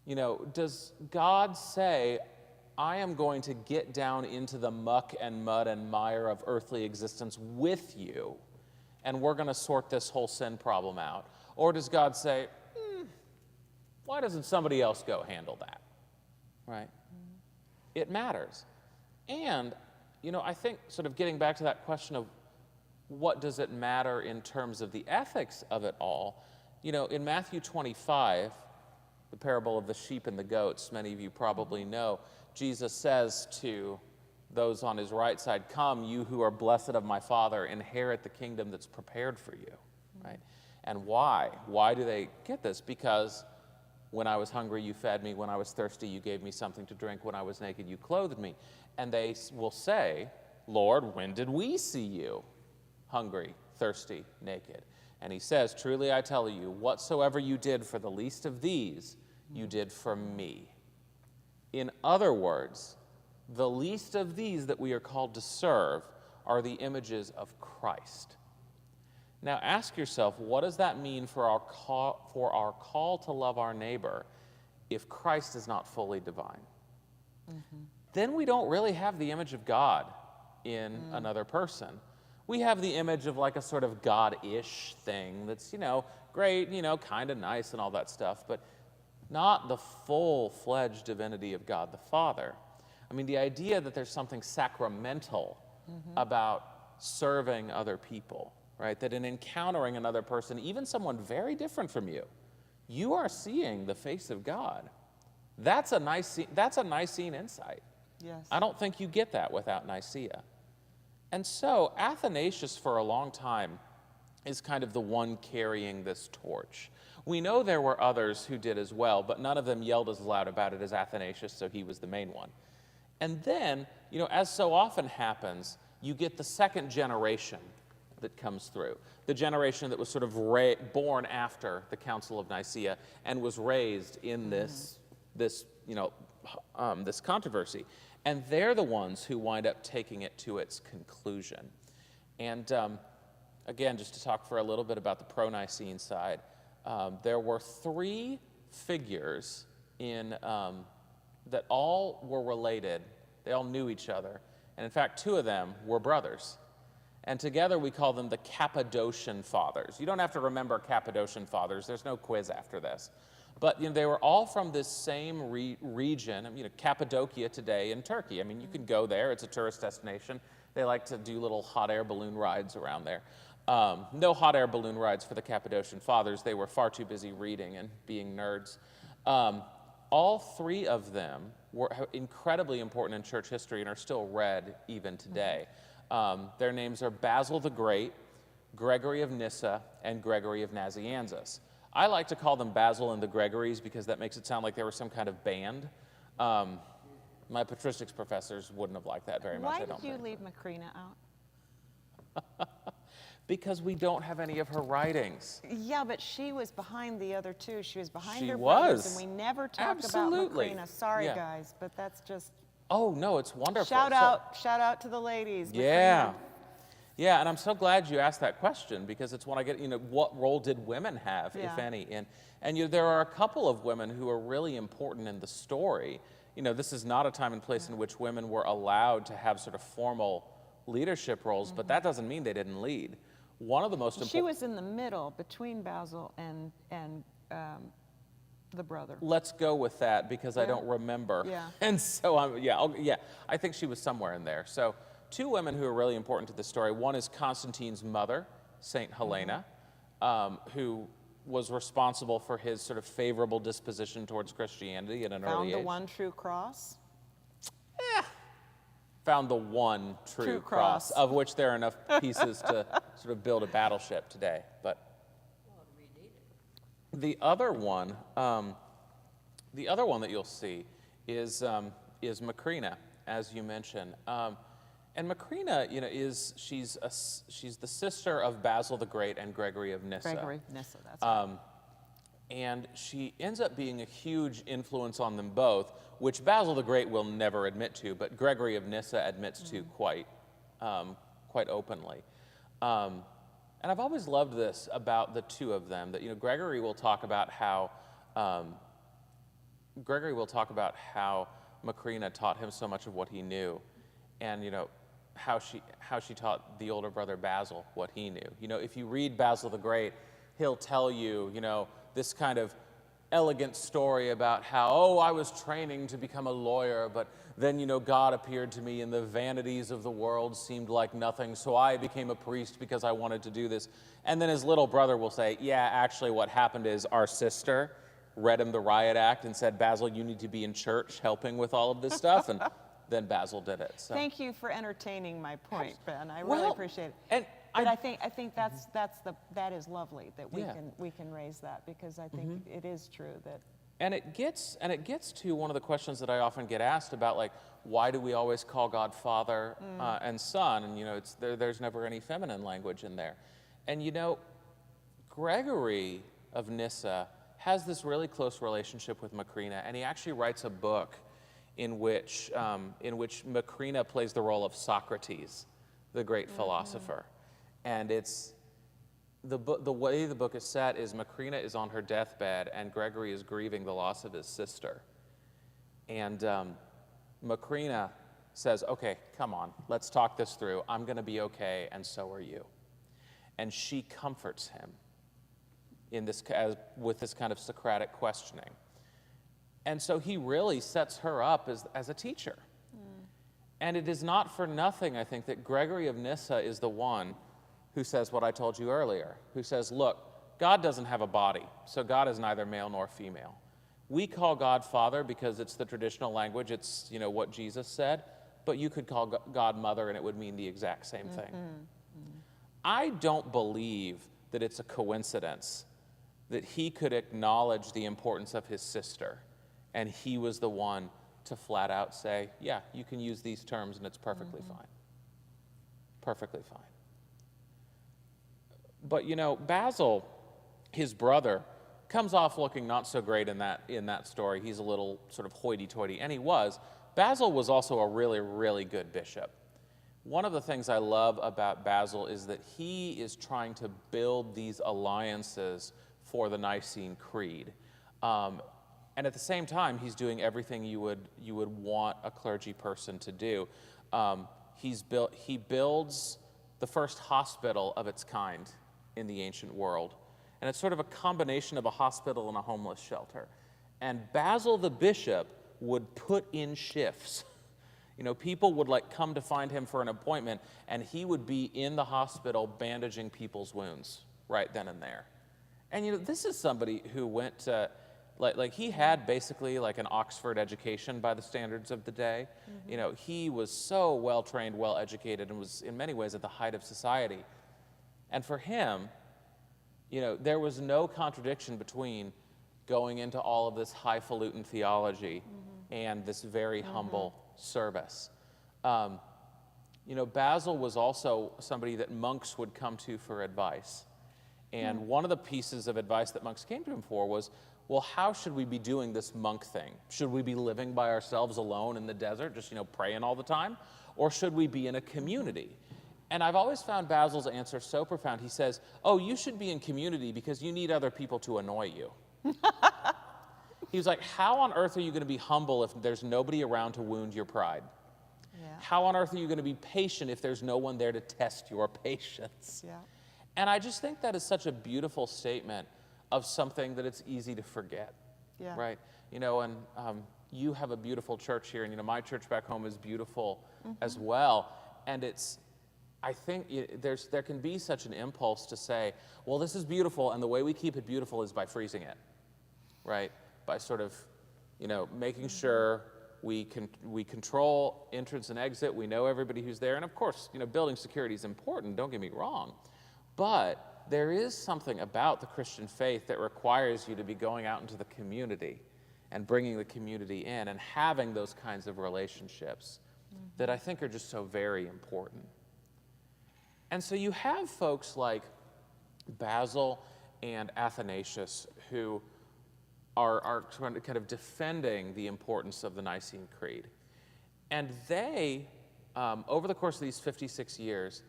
You know, does God say, I am going to get down into the muck and mud and mire of earthly existence with you, and we're going to sort this whole sin problem out? Or does God say, why doesn't somebody else go handle that? Right? It matters. And, you know, I think sort of getting back to that question of what does it matter in terms of the ethics of it all, you know, in Matthew 25, the parable of the sheep and the goats, many of you probably know, Jesus says to those on his right side, come, you who are blessed of my Father, inherit the kingdom that's prepared for you, right? And why? Why do they get this? Because when I was hungry, you fed me. When I was thirsty, you gave me something to drink. When I was naked, you clothed me. And they will say, Lord, when did we see you hungry, thirsty, naked? And he says, truly I tell you, whatsoever you did for the least of these, you did for me. In other words, the least of these that we are called to serve are the images of Christ. Now ask yourself, what does that mean for our call to love our neighbor if Christ is not fully divine? Then we don't really have the image of God in another person. We have the image of like a sort of God-ish thing that's, you know, great, you know, kind of nice and all that stuff, but not the full-fledged divinity of God the Father. I mean, the idea that there's something sacramental about serving other people, right? That in encountering another person, even someone very different from you, you are seeing the face of God. That's a Nicene insight. Yes. I don't think you get that without Nicaea. And so Athanasius, for a long time, is kind of the one carrying this torch. We know there were others who did as well, but none of them yelled as loud about it as Athanasius, so he was the main one. And then, you know, as so often happens, you get the second generation that comes through, the generation that was sort of born after the Council of Nicaea and was raised in this controversy. And they're the ones who wind up taking it to its conclusion. And again, just to talk for a little bit about the pro-Nicene side, there were three figures that all were related. They all knew each other. And in fact, two of them were brothers. And together we call them the Cappadocian Fathers. You don't have to remember Cappadocian Fathers. There's no quiz after this. But you know, they were all from this same region, I mean, Cappadocia today in Turkey. I mean, you can go there. It's a tourist destination. They like to do little hot air balloon rides around there. No hot air balloon rides for the Cappadocian Fathers. They were far too busy reading and being nerds. All three of them were incredibly important in church history and are still read even today. Their names are Basil the Great, Gregory of Nyssa, and Gregory of Nazianzus. I like to call them Basil and the Gregories because that makes it sound like they were some kind of band. My patristics professors wouldn't have liked that very much, I don't think. Why did you leave Macrina out? Because we don't have any of her writings. Yeah, but she was behind the other two. She was behind She her was. brothers, and we never talked Absolutely. about Macrina. Sorry, Yeah. guys, but that's just... Oh, no, it's wonderful. Shout out to the ladies. Yeah. Macrina. Yeah, and I'm so glad you asked that question, because it's when I get, what role did women have, if Yeah. any? And there are a couple of women who are really important in the story. This is not a time and place in which women were allowed to have sort of formal leadership roles, but that doesn't mean they didn't lead. One of the most important... She was in the middle between Basil and the brother. Let's go with that, because I don't remember. Yeah. And so, I think she was somewhere in there. So, two women who are really important to this story. One is Constantine's mother, Saint Helena, who was responsible for his sort of favorable disposition towards Christianity at an early age. Found the one true cross. Found the one true cross, of which there are enough pieces to sort of build a battleship today. But the other one that you'll see is Macrina, as you mentioned. And Macrina, she's the sister of Basil the Great and Gregory of Nyssa. Gregory of Nyssa, that's right. And she ends up being a huge influence on them both, which Basil the Great will never admit to, but Gregory of Nyssa admits to quite openly. And I've always loved this about the two of them, that Gregory will talk about how Macrina taught him so much of what he knew, and how she taught the older brother Basil what he knew. If you read Basil the Great, he'll tell you, this kind of elegant story about how, I was training to become a lawyer, but then, God appeared to me and the vanities of the world seemed like nothing, so I became a priest because I wanted to do this. And then his little brother will say, yeah, actually what happened is our sister read him the riot act and said, Basil, you need to be in church helping with all of this stuff, and then Basil did it. So. Thank you for entertaining my point, Ben. I really appreciate it. And I think that is lovely that we can raise that, because I think it is true that. And it gets to one of the questions that I often get asked about, like, why do we always call God Father and Son? And there's never any feminine language in there. And Gregory of Nyssa has this really close relationship with Macrina, and he actually writes a book in which Macrina plays the role of Socrates, the great philosopher. And the way the book is set is Macrina is on her deathbed, and Gregory is grieving the loss of his sister. And Macrina says, okay, come on, let's talk this through. I'm going to be okay, and so are you. And she comforts him with this kind of Socratic questioning. And so he really sets her up as a teacher. And it is not for nothing, I think, that Gregory of Nyssa is the one who says what I told you earlier, who says, look, God doesn't have a body, so God is neither male nor female. We call God Father because it's the traditional language, it's what Jesus said, but you could call God Mother and it would mean the exact same thing. I don't believe that it's a coincidence that he could acknowledge the importance of his sister, and he was the one to flat out say, yeah, you can use these terms and it's perfectly fine. Perfectly fine. But Basil, his brother, comes off looking not so great in that story. He's a little sort of hoity-toity, and he was. Basil was also a really, really good bishop. One of the things I love about Basil is that he is trying to build these alliances for the Nicene Creed. And at the same time, he's doing everything you would want a clergy person to do. He builds the first hospital of its kind in the ancient world. And it's sort of a combination of a hospital and a homeless shelter. And Basil the bishop would put in shifts. People would come to find him for an appointment, and he would be in the hospital bandaging people's wounds right then and there. And this is somebody who went to, he had basically an Oxford education by the standards of the day. He was so well-trained, well-educated, and was in many ways at the height of society. And for him, there was no contradiction between going into all of this highfalutin theology and this very humble service. Basil was also somebody that monks would come to for advice. And one of the pieces of advice that monks came to him for was, well, how should we be doing this monk thing? Should we be living by ourselves alone in the desert, just, praying all the time? Or should we be in a community? And I've always found Basil's answer so profound. He says, oh, you should be in community because you need other people to annoy you. He was like, how on earth are you going to be humble if there's nobody around to wound your pride? Yeah. How on earth are you going to be patient if there's no one there to test your patience? Yeah. And I just think that is such a beautiful statement of something that it's easy to forget, Yeah. right? You know, and you have a beautiful church here, and, you know, my church back home is beautiful as well. And I think there can be such an impulse to say, well, this is beautiful, and the way we keep it beautiful is by freezing it, right? By sort of, you know, making sure we control entrance and exit. We know everybody who's there. And of course, you know, building security is important, don't get me wrong. But there is something about the Christian faith that requires you to be going out into the community and bringing the community in and having those kinds of relationships that I think are just so very important. And so you have folks like Basil and Athanasius who are kind of defending the importance of the Nicene Creed. And they, over the course of these 56 years,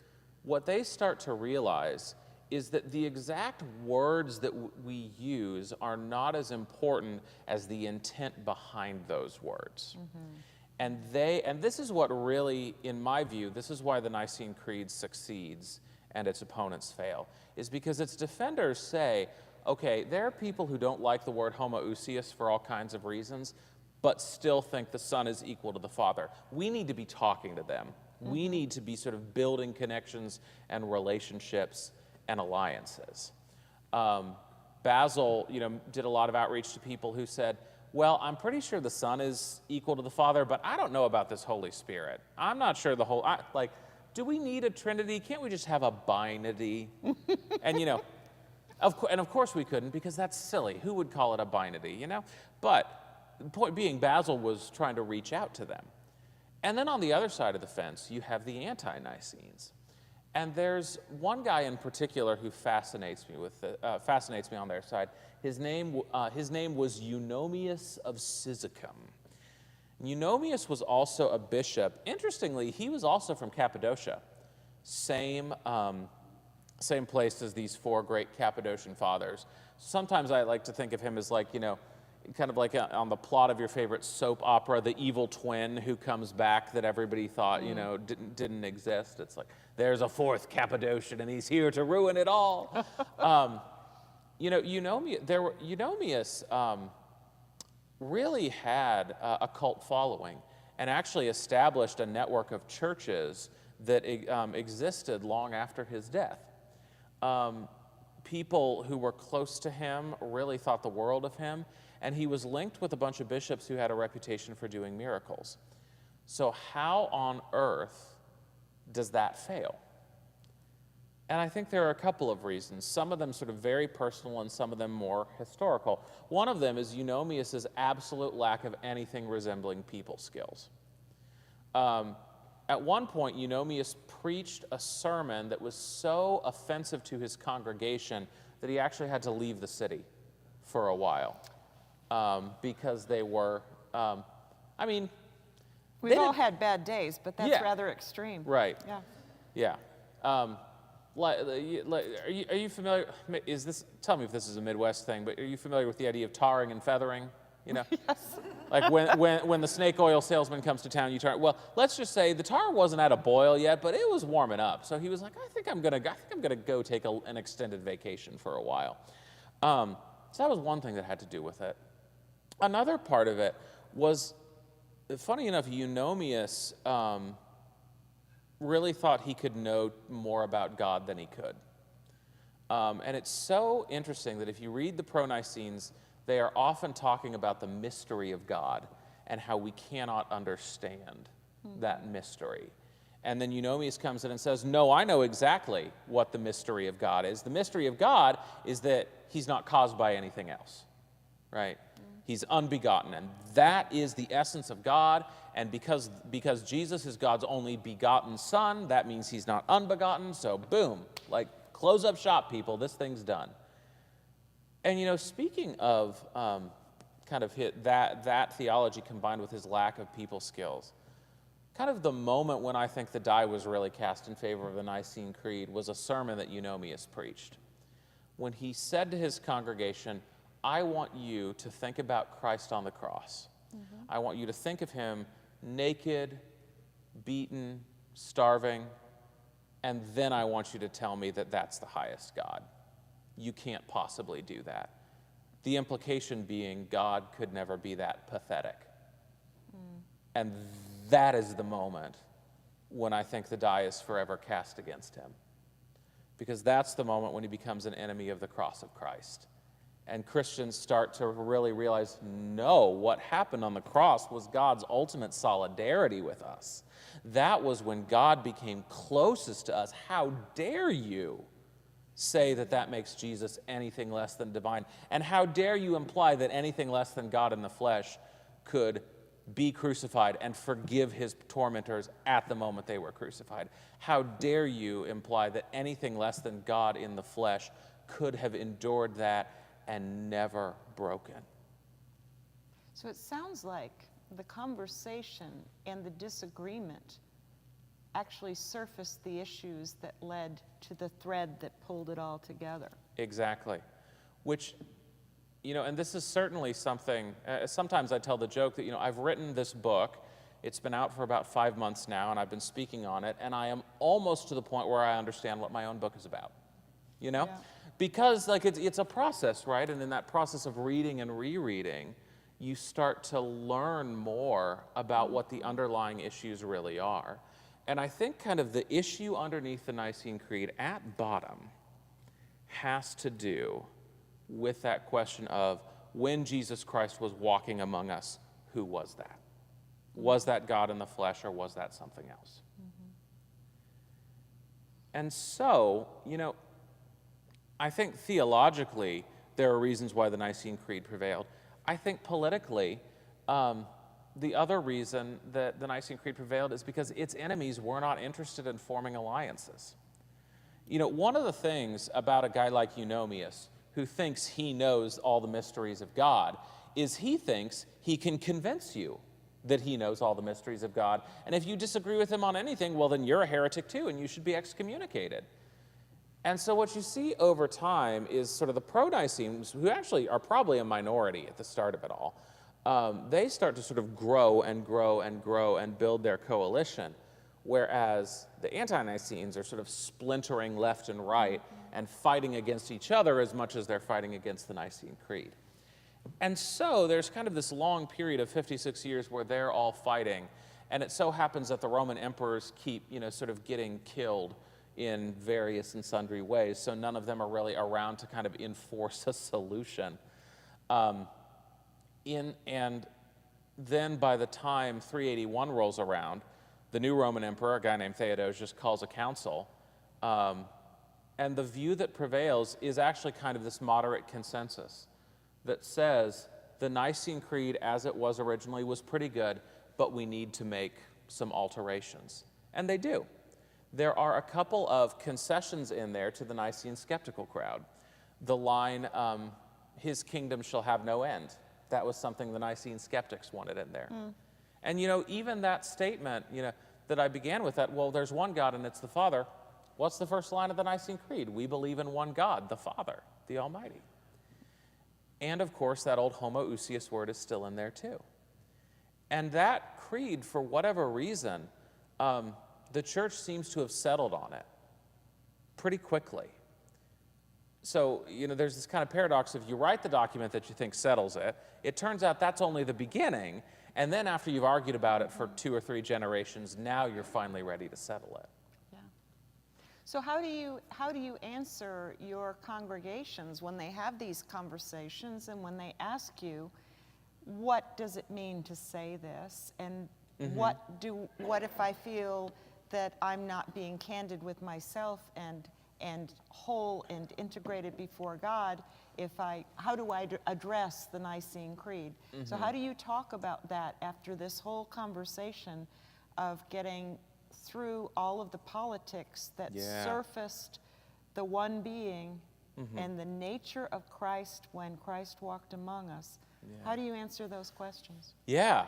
what they start to realize is that the exact words that we use are not as important as the intent behind those words. And this is what really, in my view, this is why the Nicene Creed succeeds and its opponents fail, is because its defenders say, okay, there are people who don't like the word homoousios for all kinds of reasons, but still think the Son is equal to the Father. We need to be talking to them. We need to be sort of building connections and relationships and alliances. Basil, you know, did a lot of outreach to people who said, well, I'm pretty sure the Son is equal to the Father, but I don't know about this Holy Spirit. I'm not sure do we need a Trinity? Can't we just have a binity? And, you know, of course we couldn't, because that's silly. Who would call it a binity, you know? But the point being, Basil was trying to reach out to them. And then on the other side of the fence, you have the anti-Nicenes. And there's one guy in particular who fascinates me on their side. His name was Eunomius of Cyzicum. Eunomius was also a bishop. Interestingly, he was also from Cappadocia, same place as these four great Cappadocian fathers. Sometimes I like to think of him as like, you know, kind of like on the plot of your favorite soap opera, the evil twin who comes back that everybody thought, you know, didn't exist. It's like, there's a fourth Cappadocian and he's here to ruin it all. You know, Eunomius really had a cult following and actually established a network of churches that existed long after his death. People who were close to him really thought the world of him, and he was linked with a bunch of bishops who had a reputation for doing miracles. So how on earth does that fail? And I think there are a couple of reasons, some of them sort of very personal and some of them more historical. One of them is Eunomius's absolute lack of anything resembling people skills. At one point, Eunomius preached a sermon that was so offensive to his congregation that he actually had to leave the city for a while because they were, We've all had bad days, but that's rather extreme. Right. Yeah. Yeah. Are you familiar, tell me if this is a Midwest thing, but are you familiar with the idea of tarring and feathering? You know? Yes. Like when the snake oil salesman comes to town, you tar. Well, let's just say the tar wasn't at a boil yet, but it was warming up. So he was like, I think I'm gonna go take an extended vacation for a while. So that was one thing that had to do with it. Another part of it was, funny enough, Eunomius really thought he could know more about God than he could. And it's so interesting that if you read the Pro-Nicenes, they are often talking about the mystery of God and how we cannot understand that mystery. And then Eunomius comes in and says, no, I know exactly what the mystery of God is. The mystery of God is that he's not caused by anything else, right? He's unbegotten, and that is the essence of God. And because Jesus is God's only begotten Son, that means he's not unbegotten. So boom, like close up shop, people. This thing's done. And you know, speaking of kind of that theology combined with his lack of people skills, kind of the moment when I think the die was really cast in favor of the Nicene Creed was a sermon that Eunomius preached. When he said to his congregation, I want you to think about Christ on the cross. I want you to think of him naked, beaten, starving, and then I want you to tell me that that's the highest God. You can't possibly do that. The implication being God could never be that pathetic. And that is the moment when I think the die is forever cast against him. Because that's the moment when he becomes an enemy of the cross of Christ. And Christians start to really realize, no, what happened on the cross was God's ultimate solidarity with us. That was when God became closest to us. How dare you say that that makes Jesus anything less than divine? And how dare you imply that anything less than God in the flesh could be crucified and forgive his tormentors at the moment they were crucified? How dare you imply that anything less than God in the flesh could have endured that and never broken? So it sounds like the conversation and the disagreement actually surfaced the issues that led to the thread that pulled it all together. Exactly. Which, and this is certainly something, sometimes I tell the joke that, I've written this book. It's been out for about 5 months now, and I've been speaking on it, and I am almost to the point where I understand what my own book is about, Yeah. Because it's a process, right? And in that process of reading and rereading, you start to learn more about what the underlying issues really are. And I think kind of the issue underneath the Nicene Creed at bottom has to do with that question of when Jesus Christ was walking among us, who was that? Was that God in the flesh, or was that something else? And so, I think theologically there are reasons why the Nicene Creed prevailed. I think politically, the other reason that the Nicene Creed prevailed is because its enemies were not interested in forming alliances. One of the things about a guy like Eunomius, who thinks he knows all the mysteries of God, is he thinks he can convince you that he knows all the mysteries of God. And if you disagree with him on anything, well, then you're a heretic too, and you should be excommunicated. And so what you see over time is sort of the pro-Nicenes, who actually are probably a minority at the start of it all, they start to sort of grow and grow and grow and build their coalition, whereas the anti-Nicenes are sort of splintering left and right and fighting against each other as much as they're fighting against the Nicene Creed. And so there's kind of this long period of 56 years where they're all fighting, and it so happens that the Roman emperors keep, sort of getting killed in various and sundry ways, so none of them are really around to kind of enforce a solution. And then by the time 381 rolls around, the new Roman emperor, a guy named Theodosius, calls a council, and the view that prevails is actually kind of this moderate consensus that says the Nicene Creed as it was originally was pretty good, but we need to make some alterations. And they do. There are a couple of concessions in there to the Nicene skeptical crowd. The line, his kingdom shall have no end. That was something the Nicene skeptics wanted in there. And even that statement, that I began with that, well, there's one God and it's the Father. What's the first line of the Nicene Creed? We believe in one God, the Father, the Almighty. And of course, that old homoousios word is still in there too. And that creed, for whatever reason, the church seems to have settled on it pretty quickly. So, there's this kind of paradox. If you write the document that you think settles it, it turns out that's only the beginning, and then after you've argued about it for 2 or 3 generations, now you're finally ready to settle it. Yeah. So how do you answer your congregations when they have these conversations and when they ask you, what does it mean to say this? And what if I feel that I'm not being candid with myself and whole and integrated before God? How do I address the Nicene Creed? So how do you talk about that after this whole conversation of getting through all of the politics that surfaced the one being and the nature of Christ when Christ walked among us? How do you answer those questions? Yeah.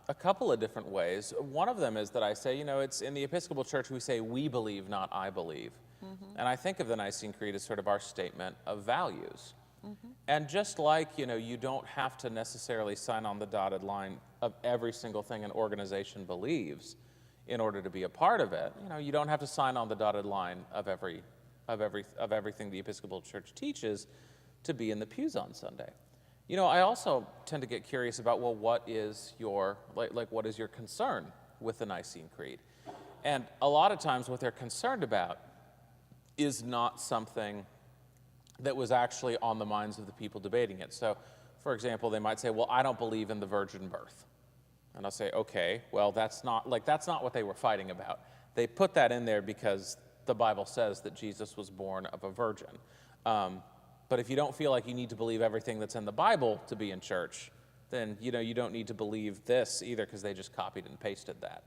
A couple of different ways. One of them is that I say, it's in the Episcopal Church we say, we believe, not I believe. And I think of the Nicene Creed as sort of our statement of values. And just like, you don't have to necessarily sign on the dotted line of every single thing an organization believes in order to be a part of it, you don't have to sign on the dotted line of everything the Episcopal Church teaches to be in the pews on Sunday. I also tend to get curious about, well, what is your concern with the Nicene Creed? And a lot of times what they're concerned about is not something that was actually on the minds of the people debating it. So, for example, they might say, well, I don't believe in the virgin birth. And I'll say, okay, well, that's not what they were fighting about. They put that in there because the Bible says that Jesus was born of a virgin. But if you don't feel like you need to believe everything that's in the Bible to be in church, then you don't need to believe this either, because they just copied and pasted that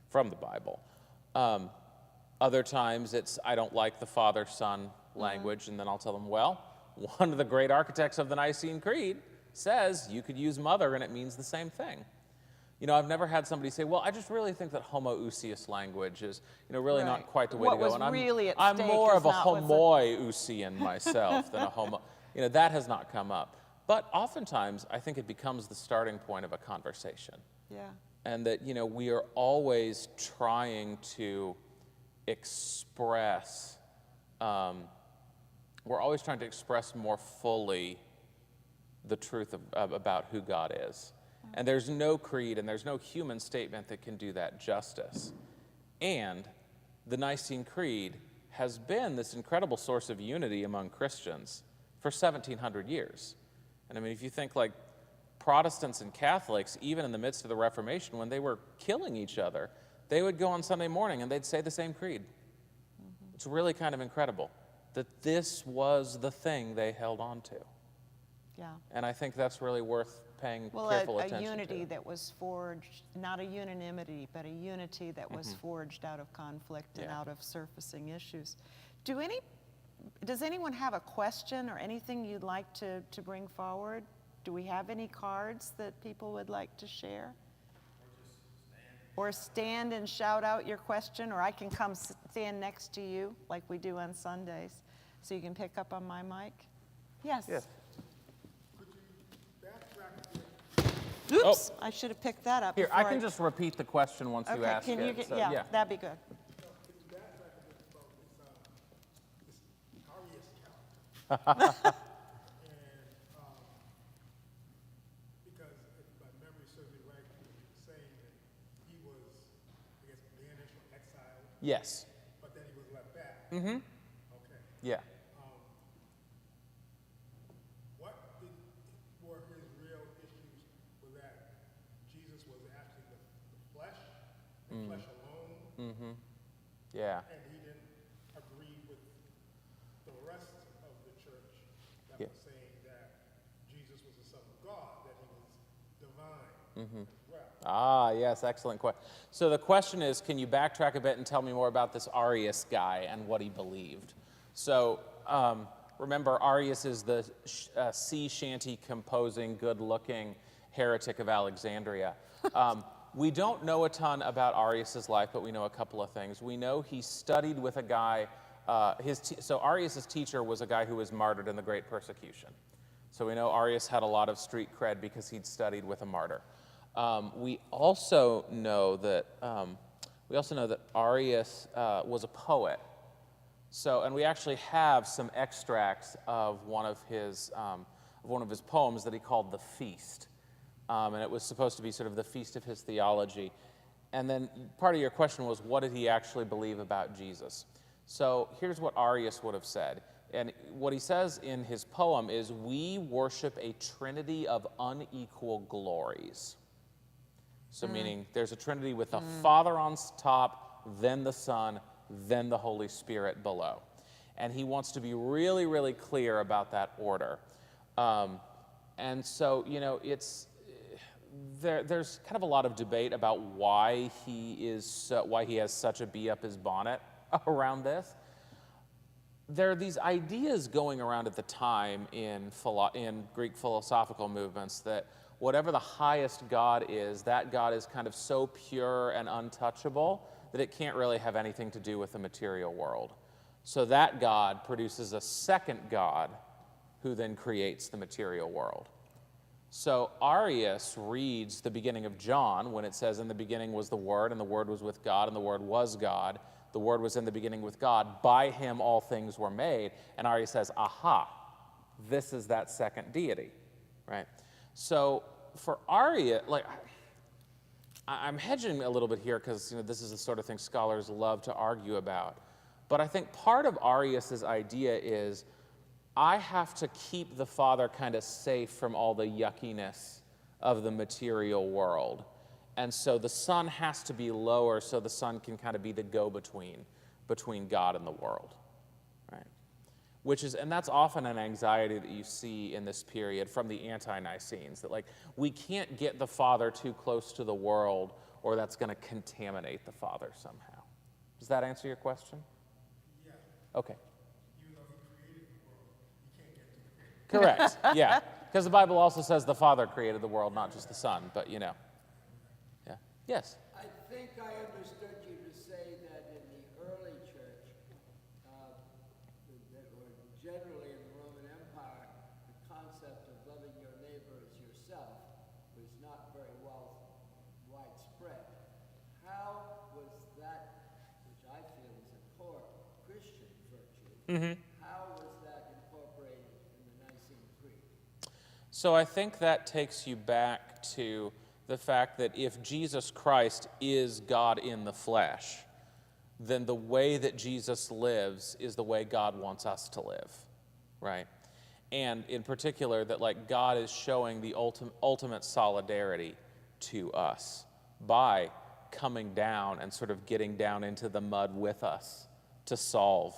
from the Bible. Other times it's, I don't like the Father-Son language, and then I'll tell them, well, one of the great architects of the Nicene Creed says you could use mother and it means the same thing. I've never had somebody say, well, I just really think that homoousios language is, really Right. not quite the way What to go. was And really at I'm stake more is of a not what's homoiousian myself than a homo. That has not come up. But oftentimes, I think it becomes the starting point of a conversation. Yeah. And that, we are always trying to express, more fully the truth about who God is. And there's no creed and there's no human statement that can do that justice. And the Nicene Creed has been this incredible source of unity among Christians for 1,700 years. And I mean, if you think like Protestants and Catholics, even in the midst of the Reformation, when they were killing each other, they would go on Sunday morning and they'd say the same creed. It's really kind of incredible that this was the thing they held on to. Yeah. And I think that's really worth paying Well, careful a attention unity to. that was forged, not a unanimity, but a unity that was forged out of conflict and Yeah. out of surfacing issues. Does anyone have a question or anything you'd like to bring forward? Do we have any cards that people would like to share? Or stand and shout out your question, or I can come stand next to you like we do on Sundays, so you can pick up on my mic. Yes. Yes. Oops, I should have picked that up. Here, I before can just repeat the question once you Okay, ask can you it. get, So, yeah, that'd be good. Because if my memory serves me right, he was saying that he was, I guess, banished or exiled, Yes. but then he was let back. Mm-hmm. Okay. Yeah. Were his real issues with that Jesus was actually the flesh, and flesh alone, Mm-hmm. Yeah. and he didn't agree with the rest of the church that Yeah. was saying that Jesus was the Son of God, that he was divine as well. Ah, yes, excellent question. So the question is, can you backtrack a bit and tell me more about this Arius guy and what he believed? So remember, Arius is the sea shanty composing, good-looking heretic of Alexandria. We don't know a ton about Arius's life, but we know a couple of things. We know he studied with a guy, so Arius's teacher was a guy who was martyred in the Great Persecution. So we know Arius had a lot of street cred because he'd studied with a martyr. We also know that Arius was a poet. So, and we actually have some extracts of one of his poems that he called "The Feast," and it was supposed to be sort of the feast of his theology. And then part of your question was, what did he actually believe about Jesus? So here's what Arius would have said. And what he says in his poem is, we worship a trinity of unequal glories. So meaning there's a trinity with the Father on top, then the Son, then the Holy Spirit below. And he wants to be really, really clear about that order. And so, there's kind of a lot of debate about why he has such a bee up his bonnet around this. There are these ideas going around at the time in Greek philosophical movements that, whatever the highest God is, that God is kind of so pure and untouchable that it can't really have anything to do with the material world. So that God produces a second God who then creates the material world. So Arius reads the beginning of John when it says, in the beginning was the Word, and the Word was with God, and the Word was God. The Word was in the beginning with God. By him all things were made. And Arius says, aha, this is that second deity, right? So for Arius, like, I'm hedging a little bit here because this is the sort of thing scholars love to argue about. But I think part of Arius's idea is, I have to keep the Father kind of safe from all the yuckiness of the material world. And so the Son has to be lower so the Son can kind of be the go-between between God and the world, right? And that's often an anxiety that you see in this period from the anti-Nicenes, that like, we can't get the Father too close to the world or that's going to contaminate the Father somehow. Does that answer your question? Yeah. Okay. Even though he created the world, you can't get to the creator. Correct, yeah. Because the Bible also says the Father created the world, not just the Son, but Yeah. Yes? I think I understood you to say that in the early church, or generally in the Roman Empire, the concept of loving your neighbor as yourself was not very well widespread. How was that, which I feel is a core Christian virtue, how was that incorporated in the Nicene Creed? So I think that takes you back to the fact that if Jesus Christ is God in the flesh, then the way that Jesus lives is the way God wants us to live, right? And in particular, that like God is showing the ultimate solidarity to us by coming down and sort of getting down into the mud with us to solve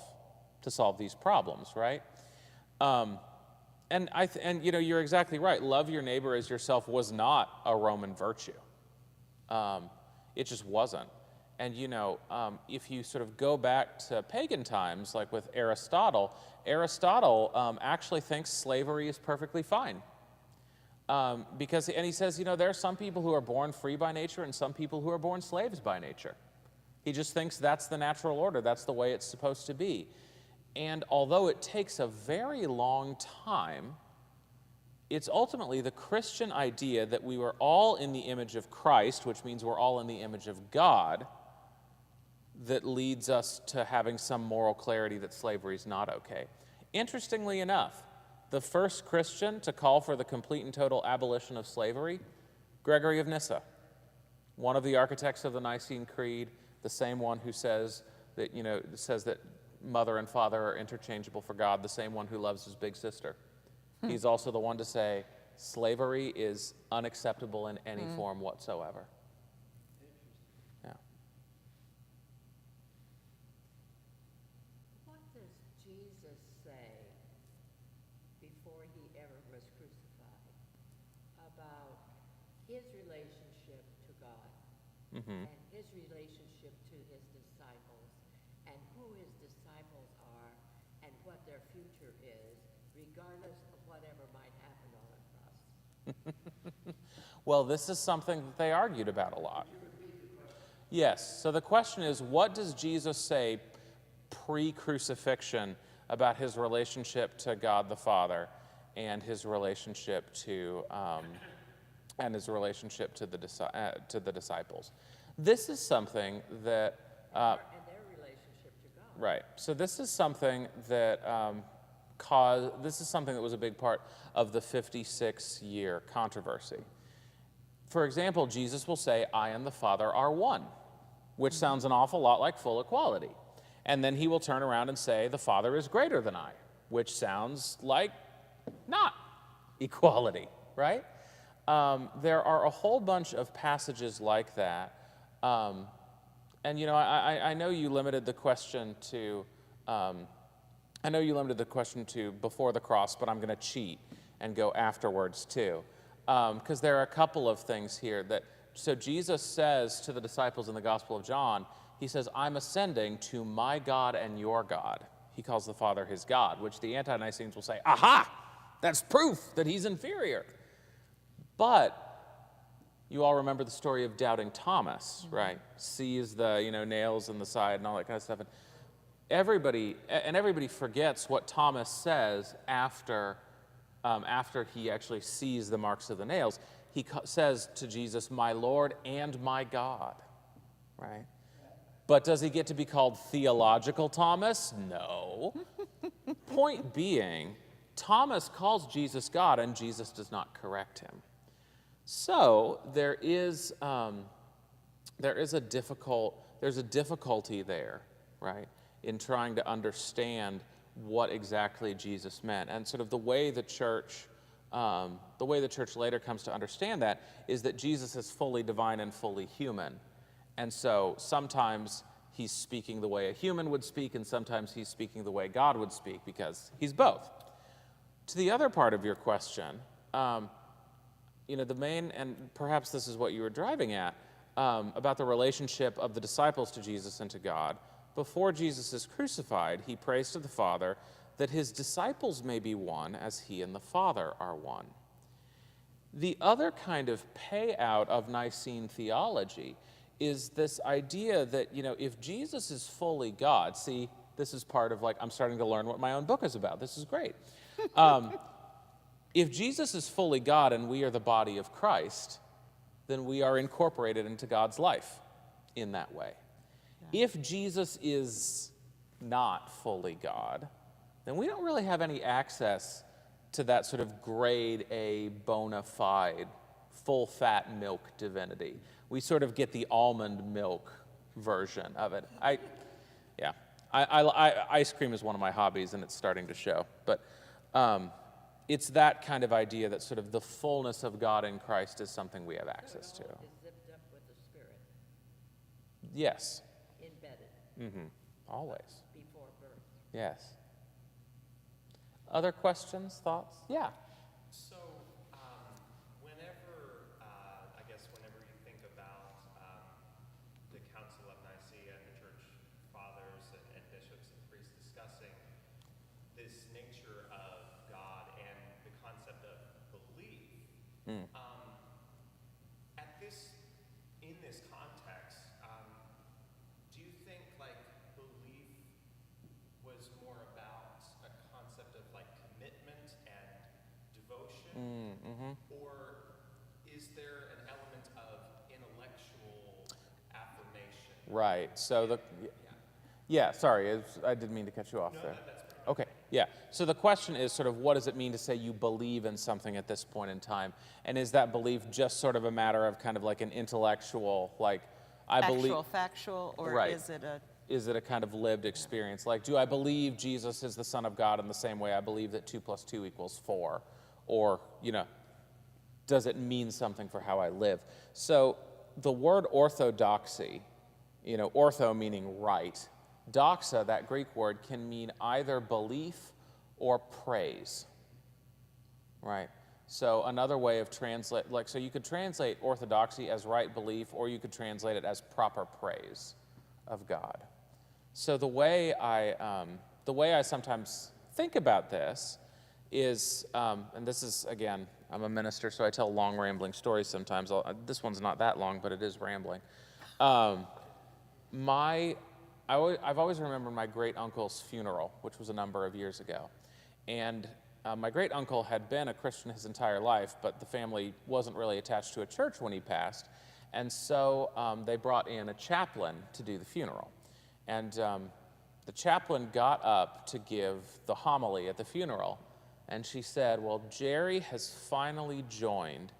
these problems, right? And you're exactly right. Love your neighbor as yourself was not a Roman virtue. It just wasn't. And if you sort of go back to pagan times, like with Aristotle actually thinks slavery is perfectly fine. And he says, there are some people who are born free by nature and some people who are born slaves by nature. He just thinks that's the natural order. That's the way it's supposed to be. And although it takes a very long time, it's ultimately the Christian idea that we were all in the image of Christ, which means we're all in the image of God, that leads us to having some moral clarity that slavery is not okay. Interestingly enough, the first Christian to call for the complete and total abolition of slavery, Gregory of Nyssa, one of the architects of the Nicene Creed, the same one who says that mother and father are interchangeable for God, the same one who loves his big sister. He's also the one to say slavery is unacceptable in any form whatsoever. Yeah. What does Jesus say before he ever was crucified about his relationship to God and his relationship to his disciples and who his disciples are and what their future is, regardless of whatever might happen on a cross? Well, this is something that they argued about a lot. Yes, so the question is, what does Jesus say pre-crucifixion about his relationship to God the Father and his relationship to the disciples? This is something that And their relationship to God. right. So this is something that was a big part of the 56-year controversy. For example, Jesus will say, I and the Father are one, which sounds an awful lot like full equality. And then he will turn around and say, the Father is greater than I, which sounds like not equality, right? There are a whole bunch of passages like that. I know you limited the question to before the cross, but I'm going to cheat and go afterwards too. Because there are a couple of things here so Jesus says to the disciples in the Gospel of John, he says, I'm ascending to my God and your God. He calls the Father his God, which the anti-Nicenes will say, aha, that's proof that he's inferior. But you all remember the story of doubting Thomas, right? Sees the, nails in the side and all that kind of stuff. And everybody forgets what Thomas says after he actually sees the marks of the nails. He says to Jesus, "My Lord and my God," right? But does he get to be called theological Thomas? No. Point being, Thomas calls Jesus God, and Jesus does not correct him. So there's a difficulty there, right, in trying to understand what exactly Jesus meant. And sort of the way the church later comes to understand that is that Jesus is fully divine and fully human. And so sometimes he's speaking the way a human would speak, and sometimes he's speaking the way God would speak, because he's both. To the other part of your question, the main, and perhaps this is what you were driving at, about the relationship of the disciples to Jesus and to God. Before Jesus is crucified, he prays to the Father that his disciples may be one as he and the Father are one. The other kind of payout of Nicene theology is this idea that, if Jesus is fully God, see, this is part of I'm starting to learn what my own book is about. This is great. If Jesus is fully God and we are the body of Christ, then we are incorporated into God's life in that way. Yeah. If Jesus is not fully God, then we don't really have any access to that sort of grade A, bona fide, full-fat milk divinity. We sort of get the almond milk version of it. Ice cream is one of my hobbies, and it's starting to show. But it's that kind of idea that sort of the fullness of God in Christ is something we have access to. Is zipped up with the Spirit. Yes. Embedded. Mm-hmm. Always. Before birth. Yes. Other questions, thoughts? Yeah. So, whenever you think about the Council of Nicaea and the church fathers and bishops and priests discussing this nature of God and the concept of belief, in this context, do you think belief was more about a concept of commitment and devotion, or is there an element of intellectual affirmation? Right. So sorry, I didn't mean to cut you off there. Okay, yeah. So the question is sort of, what does it mean to say you believe in something at this point in time? And is that belief just sort of a matter of kind of an intellectual, I believe... Factual, or right. Is it a kind of lived experience? Do I believe Jesus is the Son of God in the same way I believe that 2 + 2 = 4? Or, does it mean something for how I live? So the word orthodoxy, ortho meaning right, doxa, that Greek word, can mean either belief or praise, right? So another way of translate, so you could translate orthodoxy as right belief, or you could translate it as proper praise of God. So the way I sometimes think about this is, and this is, again, I'm a minister, so I tell long, rambling stories sometimes. This one's not that long, but it is rambling. I've always remembered my great-uncle's funeral, which was a number of years ago. And my great-uncle had been a Christian his entire life, but the family wasn't really attached to a church when he passed. And so they brought in a chaplain to do the funeral. And the chaplain got up to give the homily at the funeral. And she said, well, Jerry has finally joined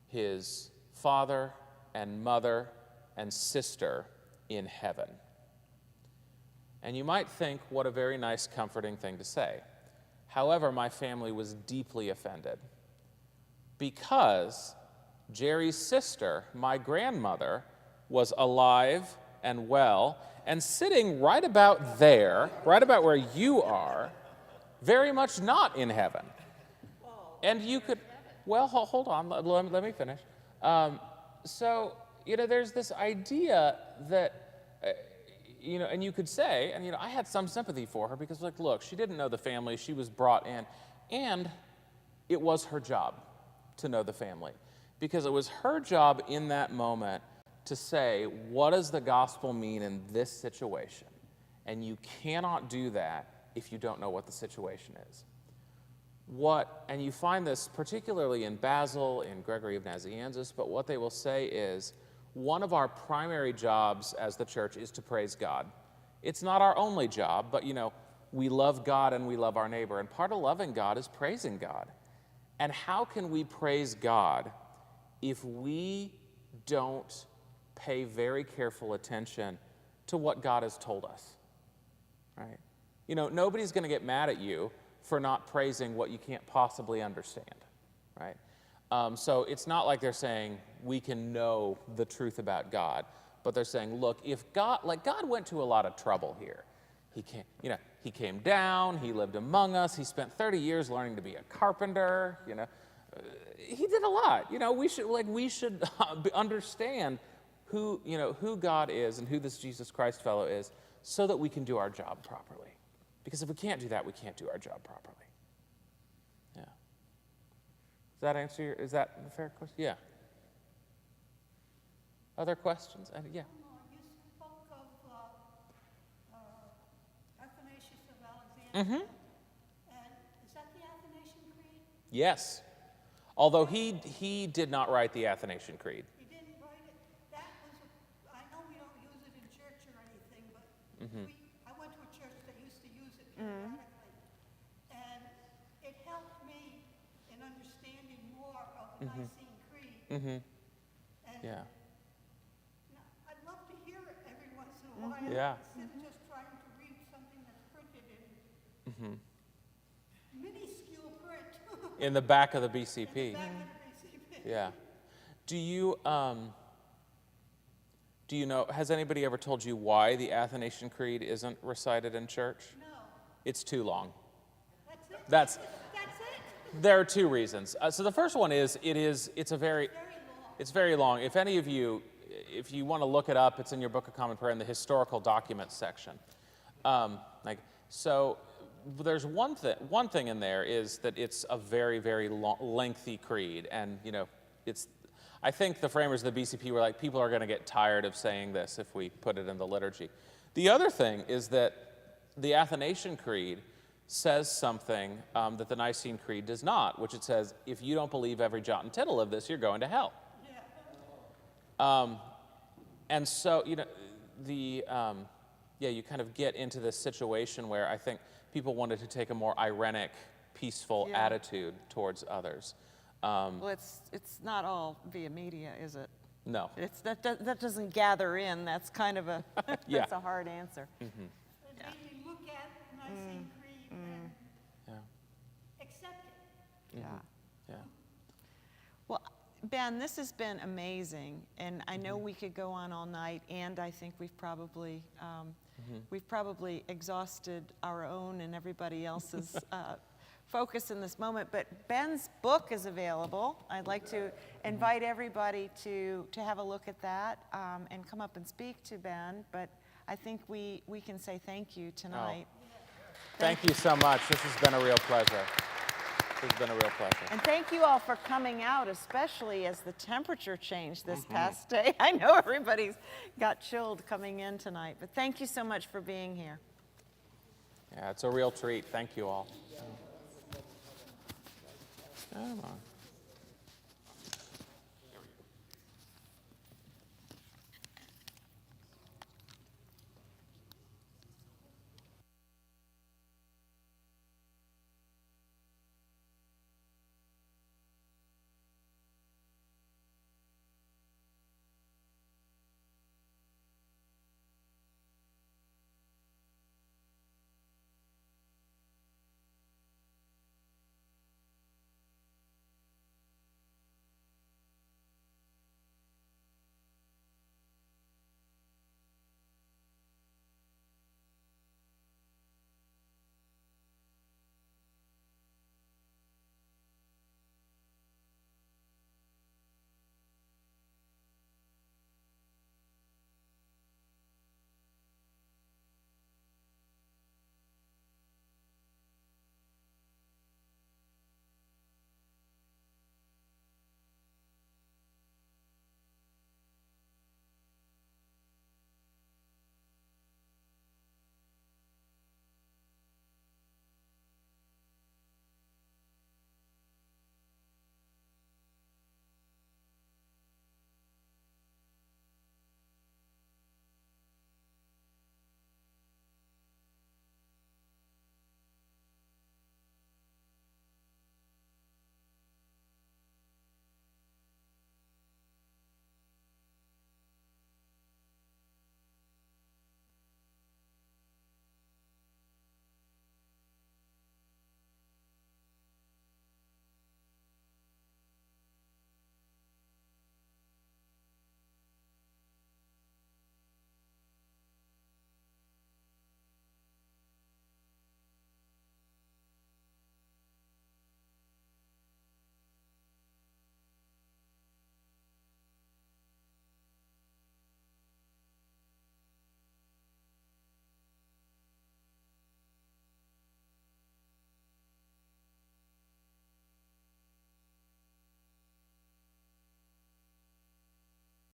his father and mother and sister in heaven. And you might think, what a very nice, comforting thing to say. However, my family was deeply offended because Jerry's sister, my grandmother, was alive and well and sitting right about there, right about where you are, very much not in heaven. And you could, well, hold on, let me finish. So, there's this idea that, and you could say, and I had some sympathy for her because, look, she didn't know the family, she was brought in, and it was her job to know the family. because it was her job in that moment to say, what does the gospel mean in this situation? And you cannot do that if you don't know what the situation is. And you find this particularly in Basil, in Gregory of Nazianzus, but what they will say is, one of our primary jobs as the church is to praise God. It's not our only job, but we love God and we love our neighbor. And part of loving God is praising God. And how can we praise God if we don't pay very careful attention to what God has told us? Right? Nobody's going to get mad at you for not praising what you can't possibly understand. Right? So it's not like they're saying we can know the truth about God, but they're saying, look, if God went to a lot of trouble here. He came down, he lived among us, he spent 30 years learning to be a carpenter, he did a lot. We should understand who God is and who this Jesus Christ fellow is so that we can do our job properly. Because if we can't do that, we can't do our job properly. Yeah. Is that a fair question? Yeah. Other questions? Yeah. You spoke of Athanasius of Alexandria. And is that the Athanasian Creed? Yes. Although he did not write the Athanasian Creed. He didn't write it. I know we don't use it in church or anything, but I went to a church that used to use it periodically. And it helped me in understanding more of the Nicene Creed. And Yeah. I'd love to hear it every once in a while. Yeah. Instead of just trying to read something that's printed in minuscule print. In the back of the BCP. Back in the BCP. Yeah. Do you know, has anybody ever told you why the Athanasian Creed isn't recited in church? No. It's too long. That's it? That's That's it? There are two reasons. So the first one is it's very long. If any of you, if you want to look it up, it's in your Book of Common Prayer in the historical documents section. So there's one thing in there is that it's a very, very lengthy creed, and I think the framers of the BCP were like, people are going to get tired of saying this if we put it in the liturgy. The other thing is that the Athanasian Creed says something that the Nicene Creed does not, which it says, if you don't believe every jot and tittle of this, you're going to hell. And so, you kind of get into this situation where I think people wanted to take a more irenic, peaceful attitude towards others. Well, it's not all via media, is it? No. That doesn't gather in. That's kind of a Yeah. that's a hard answer. It made me look at the Nicene Creed and accept it. Yeah. Yeah. Well, Ben, this has been amazing, and I know we could go on all night, and I think we've probably exhausted our own and everybody else's focus in this moment. But Ben's book is available. I'd like to invite everybody to have a look at that and come up and speak to Ben. But I think we can say thank you tonight. Thank you so much. This has been a real pleasure. It's been a real pleasure. And thank you all for coming out, especially as the temperature changed this past day. I know everybody's got chilled coming in tonight, but thank you so much for being here. Yeah, it's a real treat. Thank you all. Come on.